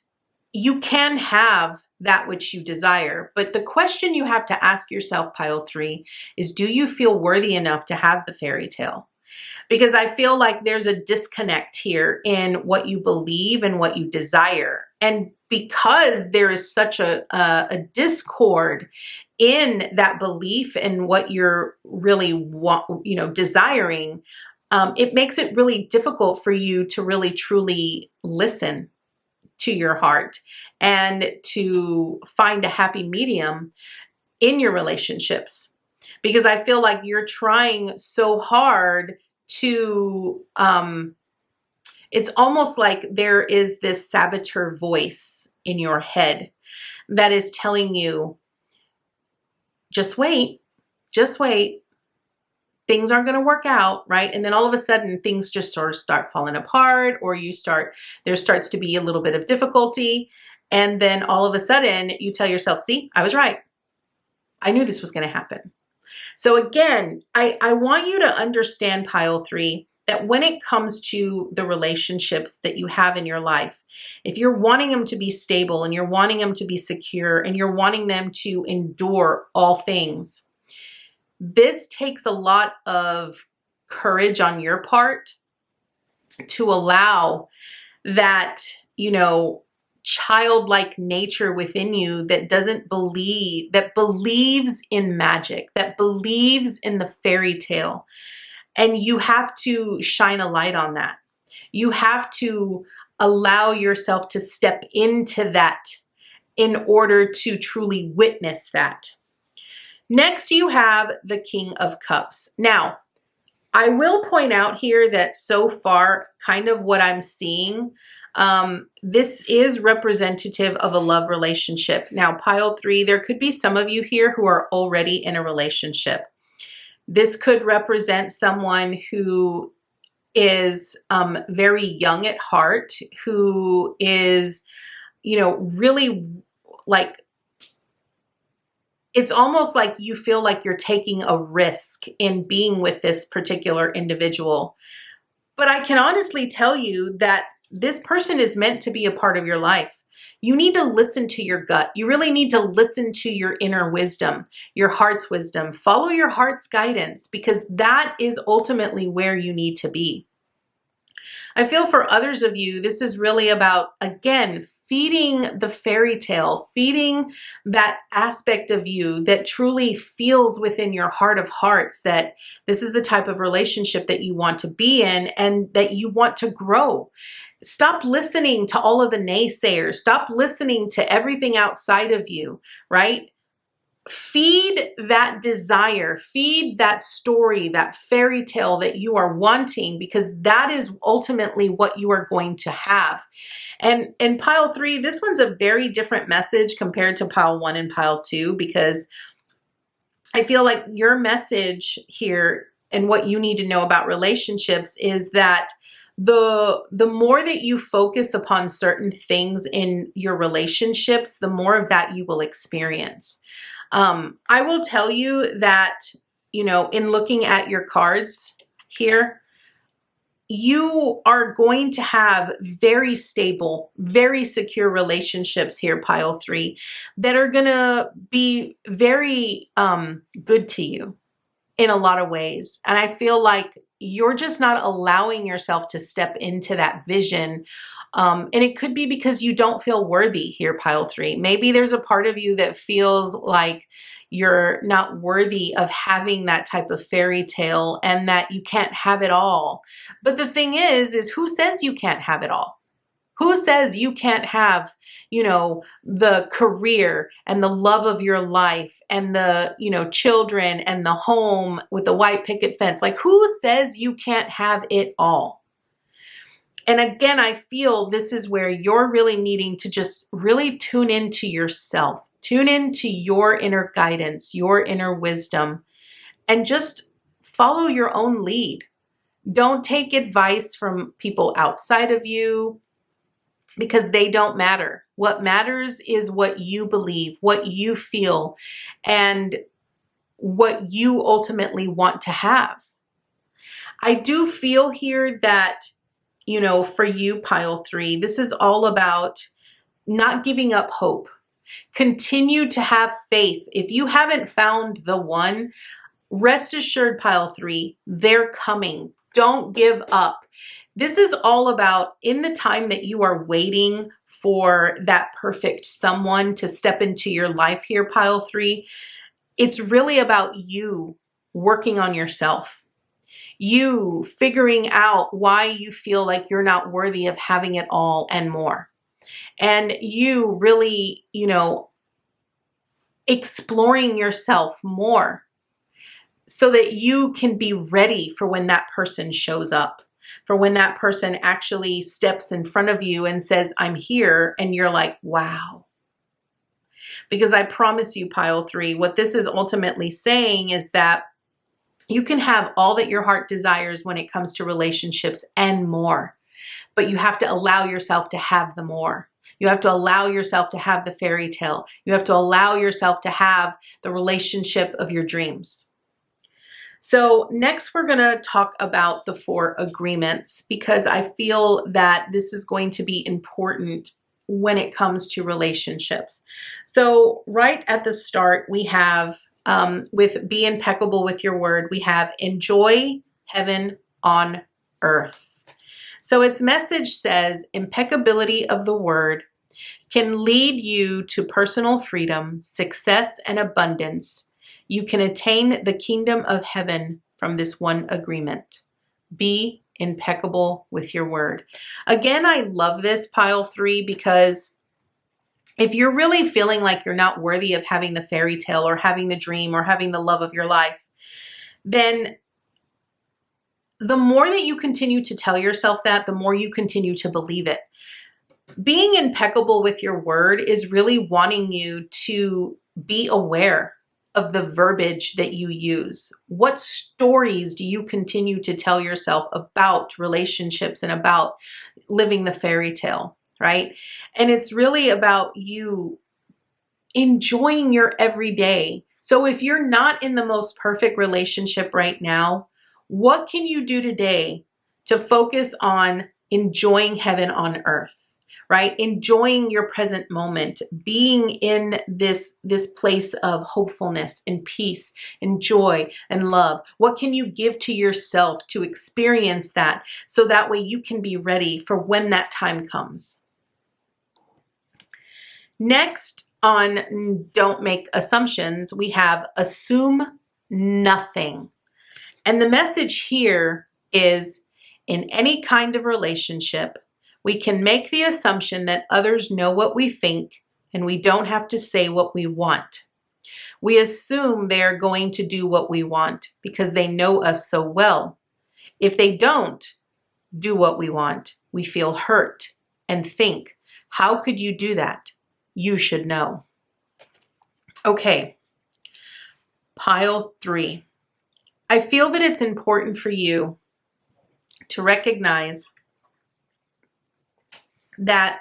you can have that which you desire. But the question you have to ask yourself, PileThree, is do you feel worthy enough to have the fairy tale? Because I feel like there's a disconnect here in what you believe and what you desire. And because there is such a discord in that belief and what you're really desiring, it makes it really difficult for you to really truly listen to your heart and to find a happy medium in your relationships. Because I feel like you're trying so hard to, it's almost like there is this saboteur voice in your head that is telling you, just wait, things aren't going to work out, right? And then all of a sudden things just sort of start falling apart, or there starts to be a little bit of difficulty. And then all of a sudden you tell yourself, see, I was right. I knew this was going to happen. So again, I want you to understand, PileThree, that when it comes to the relationships that you have in your life, if you're wanting them to be stable and you're wanting them to be secure and you're wanting them to endure all things, this takes a lot of courage on your part to allow that, childlike nature within you that believes in magic, that believes in the fairy tale. And you have to shine a light on that. You have to allow yourself to step into that in order to truly witness that. Next, you have the King of Cups. Now, I will point out here that so far, kind of what I'm seeing, this is representative of a love relationship. Now, PileThree, there could be some of you here who are already in a relationship. This could represent someone who is very young at heart, who is, really like, it's almost like you feel like you're taking a risk in being with this particular individual. But I can honestly tell you that this person is meant to be a part of your life. You need to listen to your gut. You really need to listen to your inner wisdom, your heart's wisdom. Follow your heart's guidance, because that is ultimately where you need to be. I feel for others of you, this is really about, again, feeding the fairy tale, feeding that aspect of you that truly feels within your heart of hearts that this is the type of relationship that you want to be in and that you want to grow. Stop listening to all of the naysayers. Stop listening to everything outside of you, right? feed that desire, feed that story, that fairy tale that you are wanting, because that is ultimately what you are going to have. And in pile 3, this one's a very different message compared to pile 1 and pile 2, because I feel like your message here and what you need to know about relationships is that the more that you focus upon certain things in your relationships, the more of that you will experience. I will tell you that, in looking at your cards here, you are going to have very stable, very secure relationships here, pile 3, that are going to be very good to you in a lot of ways. And I feel like you're just not allowing yourself to step into that vision. And it could be because you don't feel worthy here, pile 3. Maybe there's a part of you that feels like you're not worthy of having that type of fairy tale and that you can't have it all. But the thing is who says you can't have it all? Who says you can't have, the career and the love of your life and the, children and the home with the white picket fence? Like, who says you can't have it all? And again, I feel this is where you're really needing to just really tune into yourself, tune into your inner guidance, your inner wisdom, and just follow your own lead. Don't take advice from people outside of you, because they don't matter. What matters is what you believe, what you feel, and what you ultimately want to have. I do feel here that, for you, pile 3, this is all about not giving up hope. Continue to have faith. If you haven't found the one, rest assured, pile 3, they're coming. Don't give up. This is all about, in the time that you are waiting for that perfect someone to step into your life here, pile 3, it's really about you working on yourself. You figuring out why you feel like you're not worthy of having it all and more. And you really, exploring yourself more so that you can be ready for when that person shows up. For when that person actually steps in front of you and says, I'm here, and you're like, wow. Because I promise you, pile 3, what this is ultimately saying is that you can have all that your heart desires when it comes to relationships and more, but you have to allow yourself to have the more. You have to allow yourself to have the fairy tale. You have to allow yourself to have the relationship of your dreams. So next we're going to talk about the 4 agreements, because I feel that this is going to be important when it comes to relationships. So right at the start, we have, with be impeccable with your word, we have enjoy heaven on earth. So its message says impeccability of the word can lead you to personal freedom, success, and abundance. You can attain the kingdom of heaven from this one agreement. Be impeccable with your word. Again, I love this, pile 3, because if you're really feeling like you're not worthy of having the fairy tale or having the dream or having the love of your life, then the more that you continue to tell yourself that, the more you continue to believe it. Being impeccable with your word is really wanting you to be aware of the verbiage that you use. What stories do you continue to tell yourself about relationships and about living the fairy tale, right? And it's really about you enjoying your everyday. So if you're not in the most perfect relationship right now, what can you do today to focus on enjoying heaven on earth? Right? Enjoying your present moment, being in this place of hopefulness and peace and joy and love. What can you give to yourself to experience that, so that way you can be ready for when that time comes? Next on don't make assumptions, we have assume nothing. And the message here is, in any kind of relationship, we can make the assumption that others know what we think, and we don't have to say what we want. We assume they're going to do what we want because they know us so well. If they don't do what we want, we feel hurt and think, how could you do that? You should know. Okay, PileThree. I feel that it's important for you to recognize that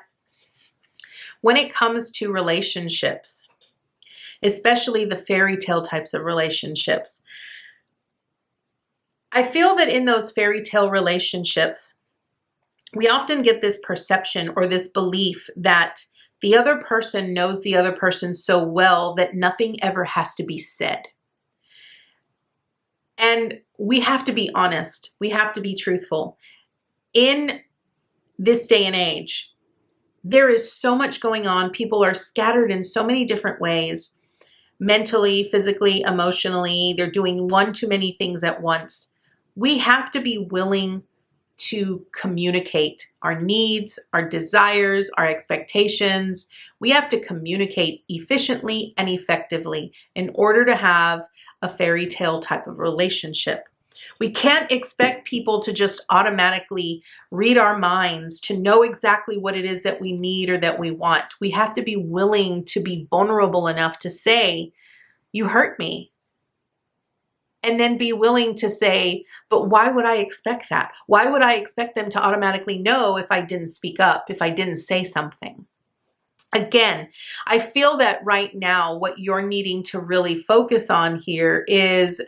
when it comes to relationships, especially the fairy tale types of relationships, I feel that in those fairy tale relationships, we often get this perception or this belief that the other person knows the other person so well that nothing ever has to be said. And we have to be honest. We have to be truthful. In this day and age, there is so much going on. People are scattered in so many different ways, mentally, physically, emotionally. They're doing one too many things at once. We have to be willing to communicate our needs, our desires, our expectations. We have to communicate efficiently and effectively in order to have a fairy tale type of relationship. We can't expect people to just automatically read our minds, to know exactly what it is that we need or that we want. We have to be willing to be vulnerable enough to say, you hurt me. And then be willing to say, but why would I expect that? Why would I expect them to automatically know if I didn't speak up, if I didn't say something? Again, I feel that right now what you're needing to really focus on here is,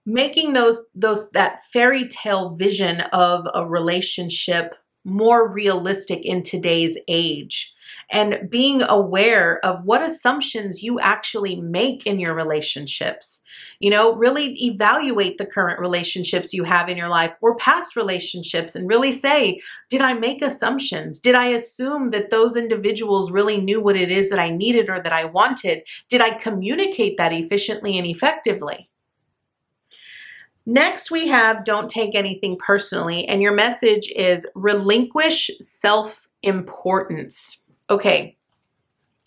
making that fairy tale vision of a relationship more realistic in today's age, and being aware of what assumptions you actually make in your relationships. Really evaluate the current relationships you have in your life or past relationships and really say, did I make assumptions? Did I assume that those individuals really knew what it is that I needed or that I wanted? Did I communicate that efficiently and effectively? Next, we have don't take anything personally, and your message is relinquish self-importance. Okay,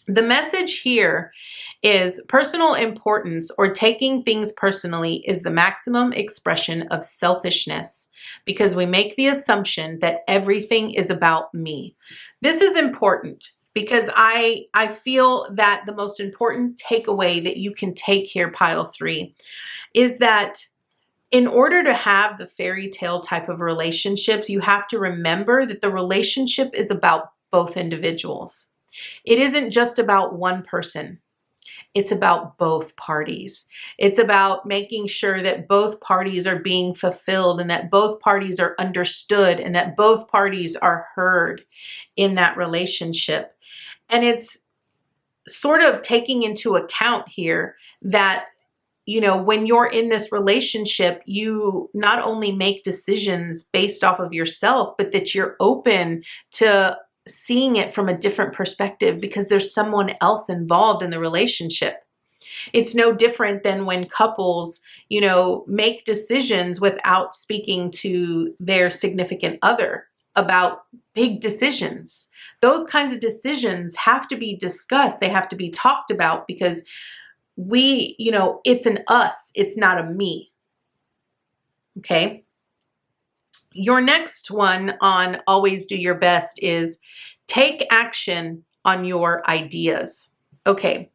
the message here is personal importance or taking things personally is the maximum expression of selfishness because we make the assumption that everything is about me. This is important because I feel that the most important takeaway that you can take here, PileThree, is that in order to have the fairy tale type of relationships, you have to remember that the relationship is about both individuals. It isn't just about one person. It's about both parties. It's about making sure that both parties are being fulfilled and that both parties are understood and that both parties are heard in that relationship. And it's sort of taking into account here that when you're in this relationship, you not only make decisions based off of yourself, but that you're open to seeing it from a different perspective because there's someone else involved in the relationship. It's no different than when couples, make decisions without speaking to their significant other about big decisions. Those kinds of decisions have to be discussed. They have to be talked about because it's an us, it's not a me. Okay. Your next one on always do your best is take action on your ideas. Okay.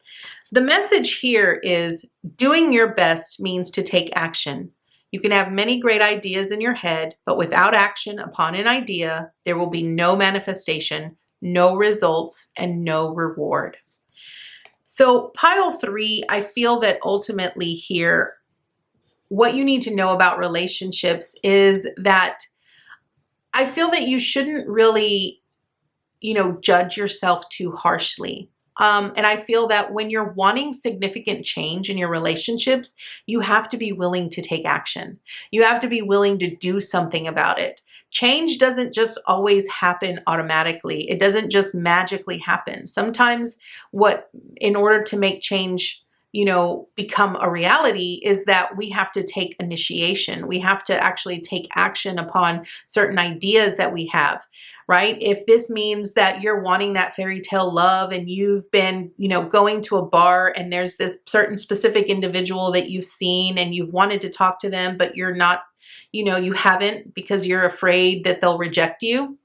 The message here is doing your best means to take action. You can have many great ideas in your head, but without action upon an idea, there will be no manifestation, no results, and no reward. So PileThree, I feel that ultimately here, what you need to know about relationships is that I feel that you shouldn't really, judge yourself too harshly. And I feel that when you're wanting significant change in your relationships, you have to be willing to take action. You have to be willing to do something about it. Change doesn't just always happen automatically. It doesn't just magically happen. Sometimes in order to make change become a reality is that we have to take initiation. We have to actually take action upon certain ideas that we have, right? If this means that you're wanting that fairy tale love and you've been, going to a bar and there's this certain specific individual that you've seen and you've wanted to talk to them, but you're not, you haven't because you're afraid that they'll reject you,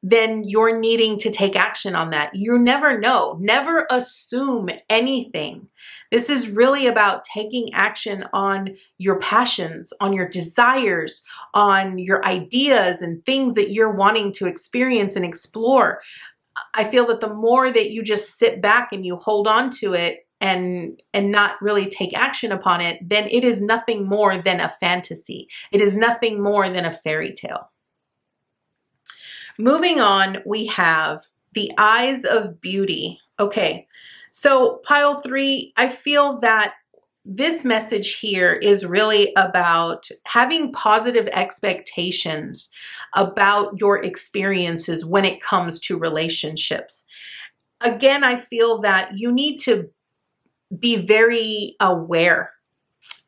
then you're needing to take action on that. You never know. Never assume anything. This is really about taking action on your passions, on your desires, on your ideas and things that you're wanting to experience and explore. I feel that the more that you just sit back and you hold on to it and not really take action upon it, then it is nothing more than a fantasy. It is nothing more than a fairy tale. Moving on, we have the eyes of beauty. Okay, so PileThree, I feel that this message here is really about having positive expectations about your experiences when it comes to relationships. Again, I feel that you need to be very aware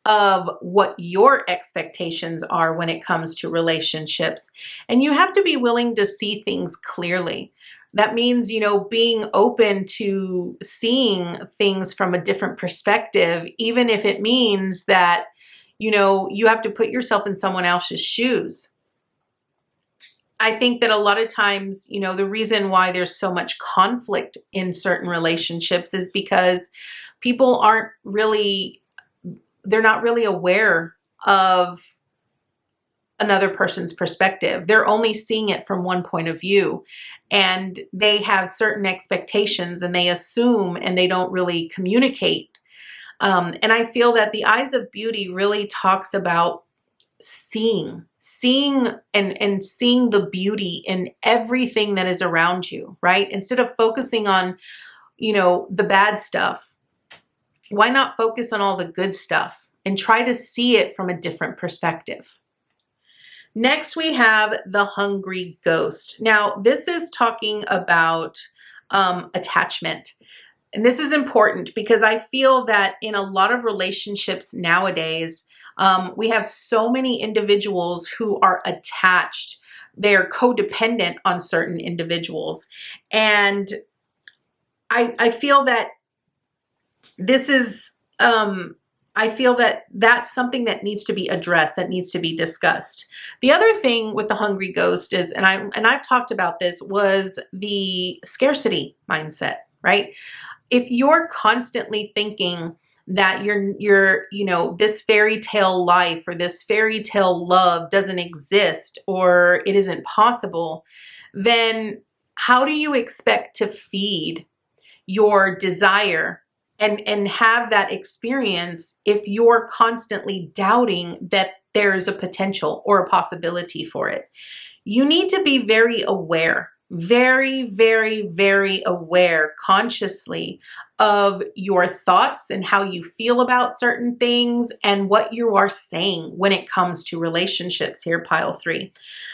of what your expectations are when it comes to relationships. And you have to be willing to see things clearly. That means, being open to seeing things from a different perspective, even if it means that, you have to put yourself in someone else's shoes. I think that a lot of times, the reason why there's so much conflict in certain relationships is because people they're not really aware of another person's perspective. They're only seeing it from one point of view, and they have certain expectations and they assume and they don't really communicate. And I feel that the eyes of beauty really talks about seeing and seeing the beauty in everything that is around you, right? Instead of focusing on, the bad stuff, why not focus on all the good stuff and try to see it from a different perspective? Next, we have the hungry ghost. Now, this is talking about attachment. And this is important because I feel that in a lot of relationships nowadays, we have so many individuals who are attached. They're codependent on certain individuals. And I feel that this is, I feel that that's something that needs to be addressed, that needs to be discussed. The other thing with the hungry ghost is, and I've talked about this, was the scarcity mindset, right? If you're constantly thinking that this fairy tale life or this fairy tale love doesn't exist or it isn't possible, then how do you expect to feed your desire and have that experience if you're constantly doubting that there's a potential or a possibility for it? You need to be very aware, very, very, very aware consciously of your thoughts and how you feel about certain things and what you are saying when it comes to relationships here, PileThree.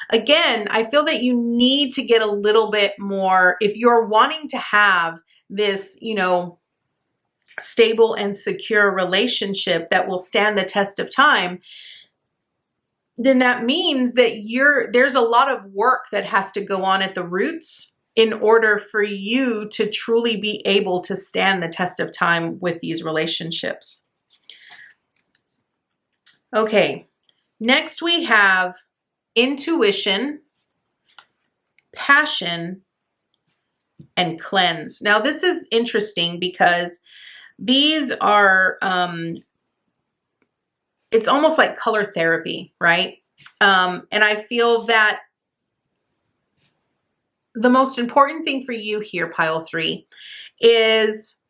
Again, I feel that you need to get a little bit more, if you're wanting to have this, stable and secure relationship that will stand the test of time, then that means that there's a lot of work that has to go on at the roots in order for you to truly be able to stand the test of time with these relationships. Okay, next we have intuition, passion, and cleanse. Now this is interesting because these are, it's almost like color therapy, right? And I feel that the most important thing for you here, PileThree, is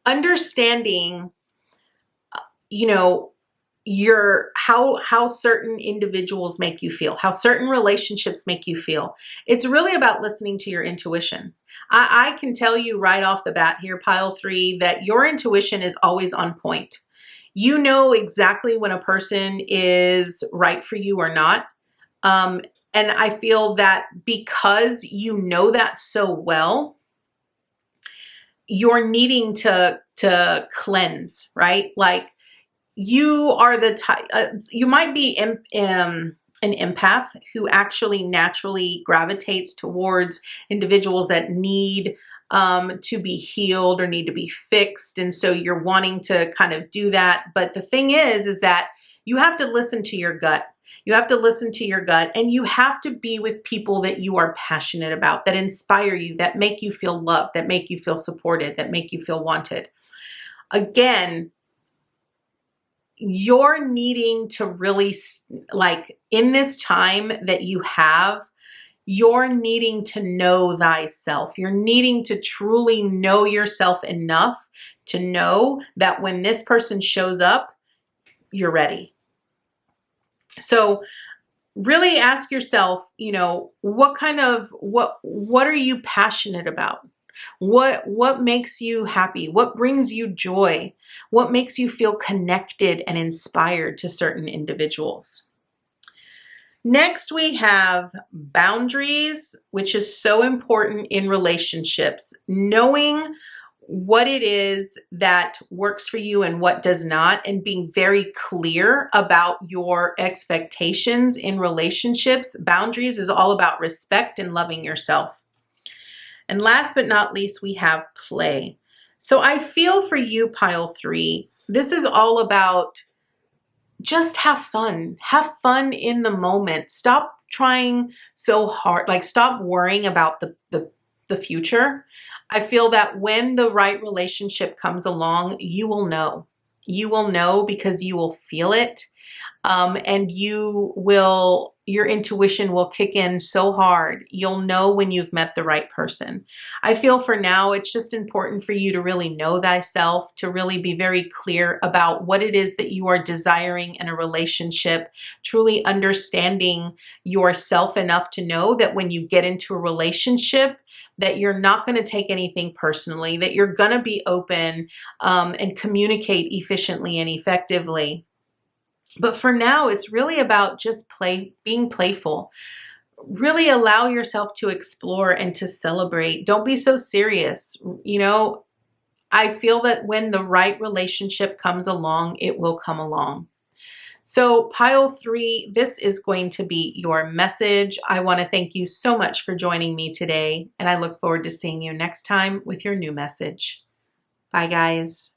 understanding, how certain individuals make you feel, how certain relationships make you feel. It's really about listening to your intuition. I can tell you right off the bat here, PileThree, that your intuition is always on point. You know exactly when a person is right for you or not. And I feel that because you know that so well, you're needing to cleanse, right? Like you are the type, you might be an empath who actually naturally gravitates towards individuals that need to be healed or need to be fixed. And so you're wanting to kind of do that. But the thing is that you have to listen to your gut. You have to listen to your gut, and you have to be with people that you are passionate about, that inspire you, that make you feel loved, that make you feel supported, that make you feel wanted. Again, you're needing to really, like in this time that you have, you're needing to know thyself. You're needing to truly know yourself enough to know that when this person shows up, you're ready. So really ask yourself, you know, what are you passionate about? What makes you happy? What brings you joy? What makes you feel connected and inspired to certain individuals? Next, we have boundaries, which is so important in relationships. Knowing what it is that works for you and what does not, and being very clear about your expectations in relationships. Boundaries is all about respect and loving yourself. And last but not least, we have play. So I feel for you, PileThree, this is all about just have fun. Have fun in the moment. Stop trying so hard. Like stop worrying about the future. I feel that when the right relationship comes along, you will know. You will know because you will feel it. And your intuition will kick in so hard. You'll know when you've met the right person. I feel for now, it's just important for you to really know thyself, to really be very clear about what it is that you are desiring in a relationship, truly understanding yourself enough to know that when you get into a relationship, that you're not going to take anything personally, that you're going to be open and communicate efficiently and effectively. But for now, it's really about just being playful. Really allow yourself to explore and to celebrate. Don't be so serious. You know, I feel that when the right relationship comes along, it will come along. So PileThree, this is going to be your message. I want to thank you so much for joining me today, and I look forward to seeing you next time with your new message. Bye, guys.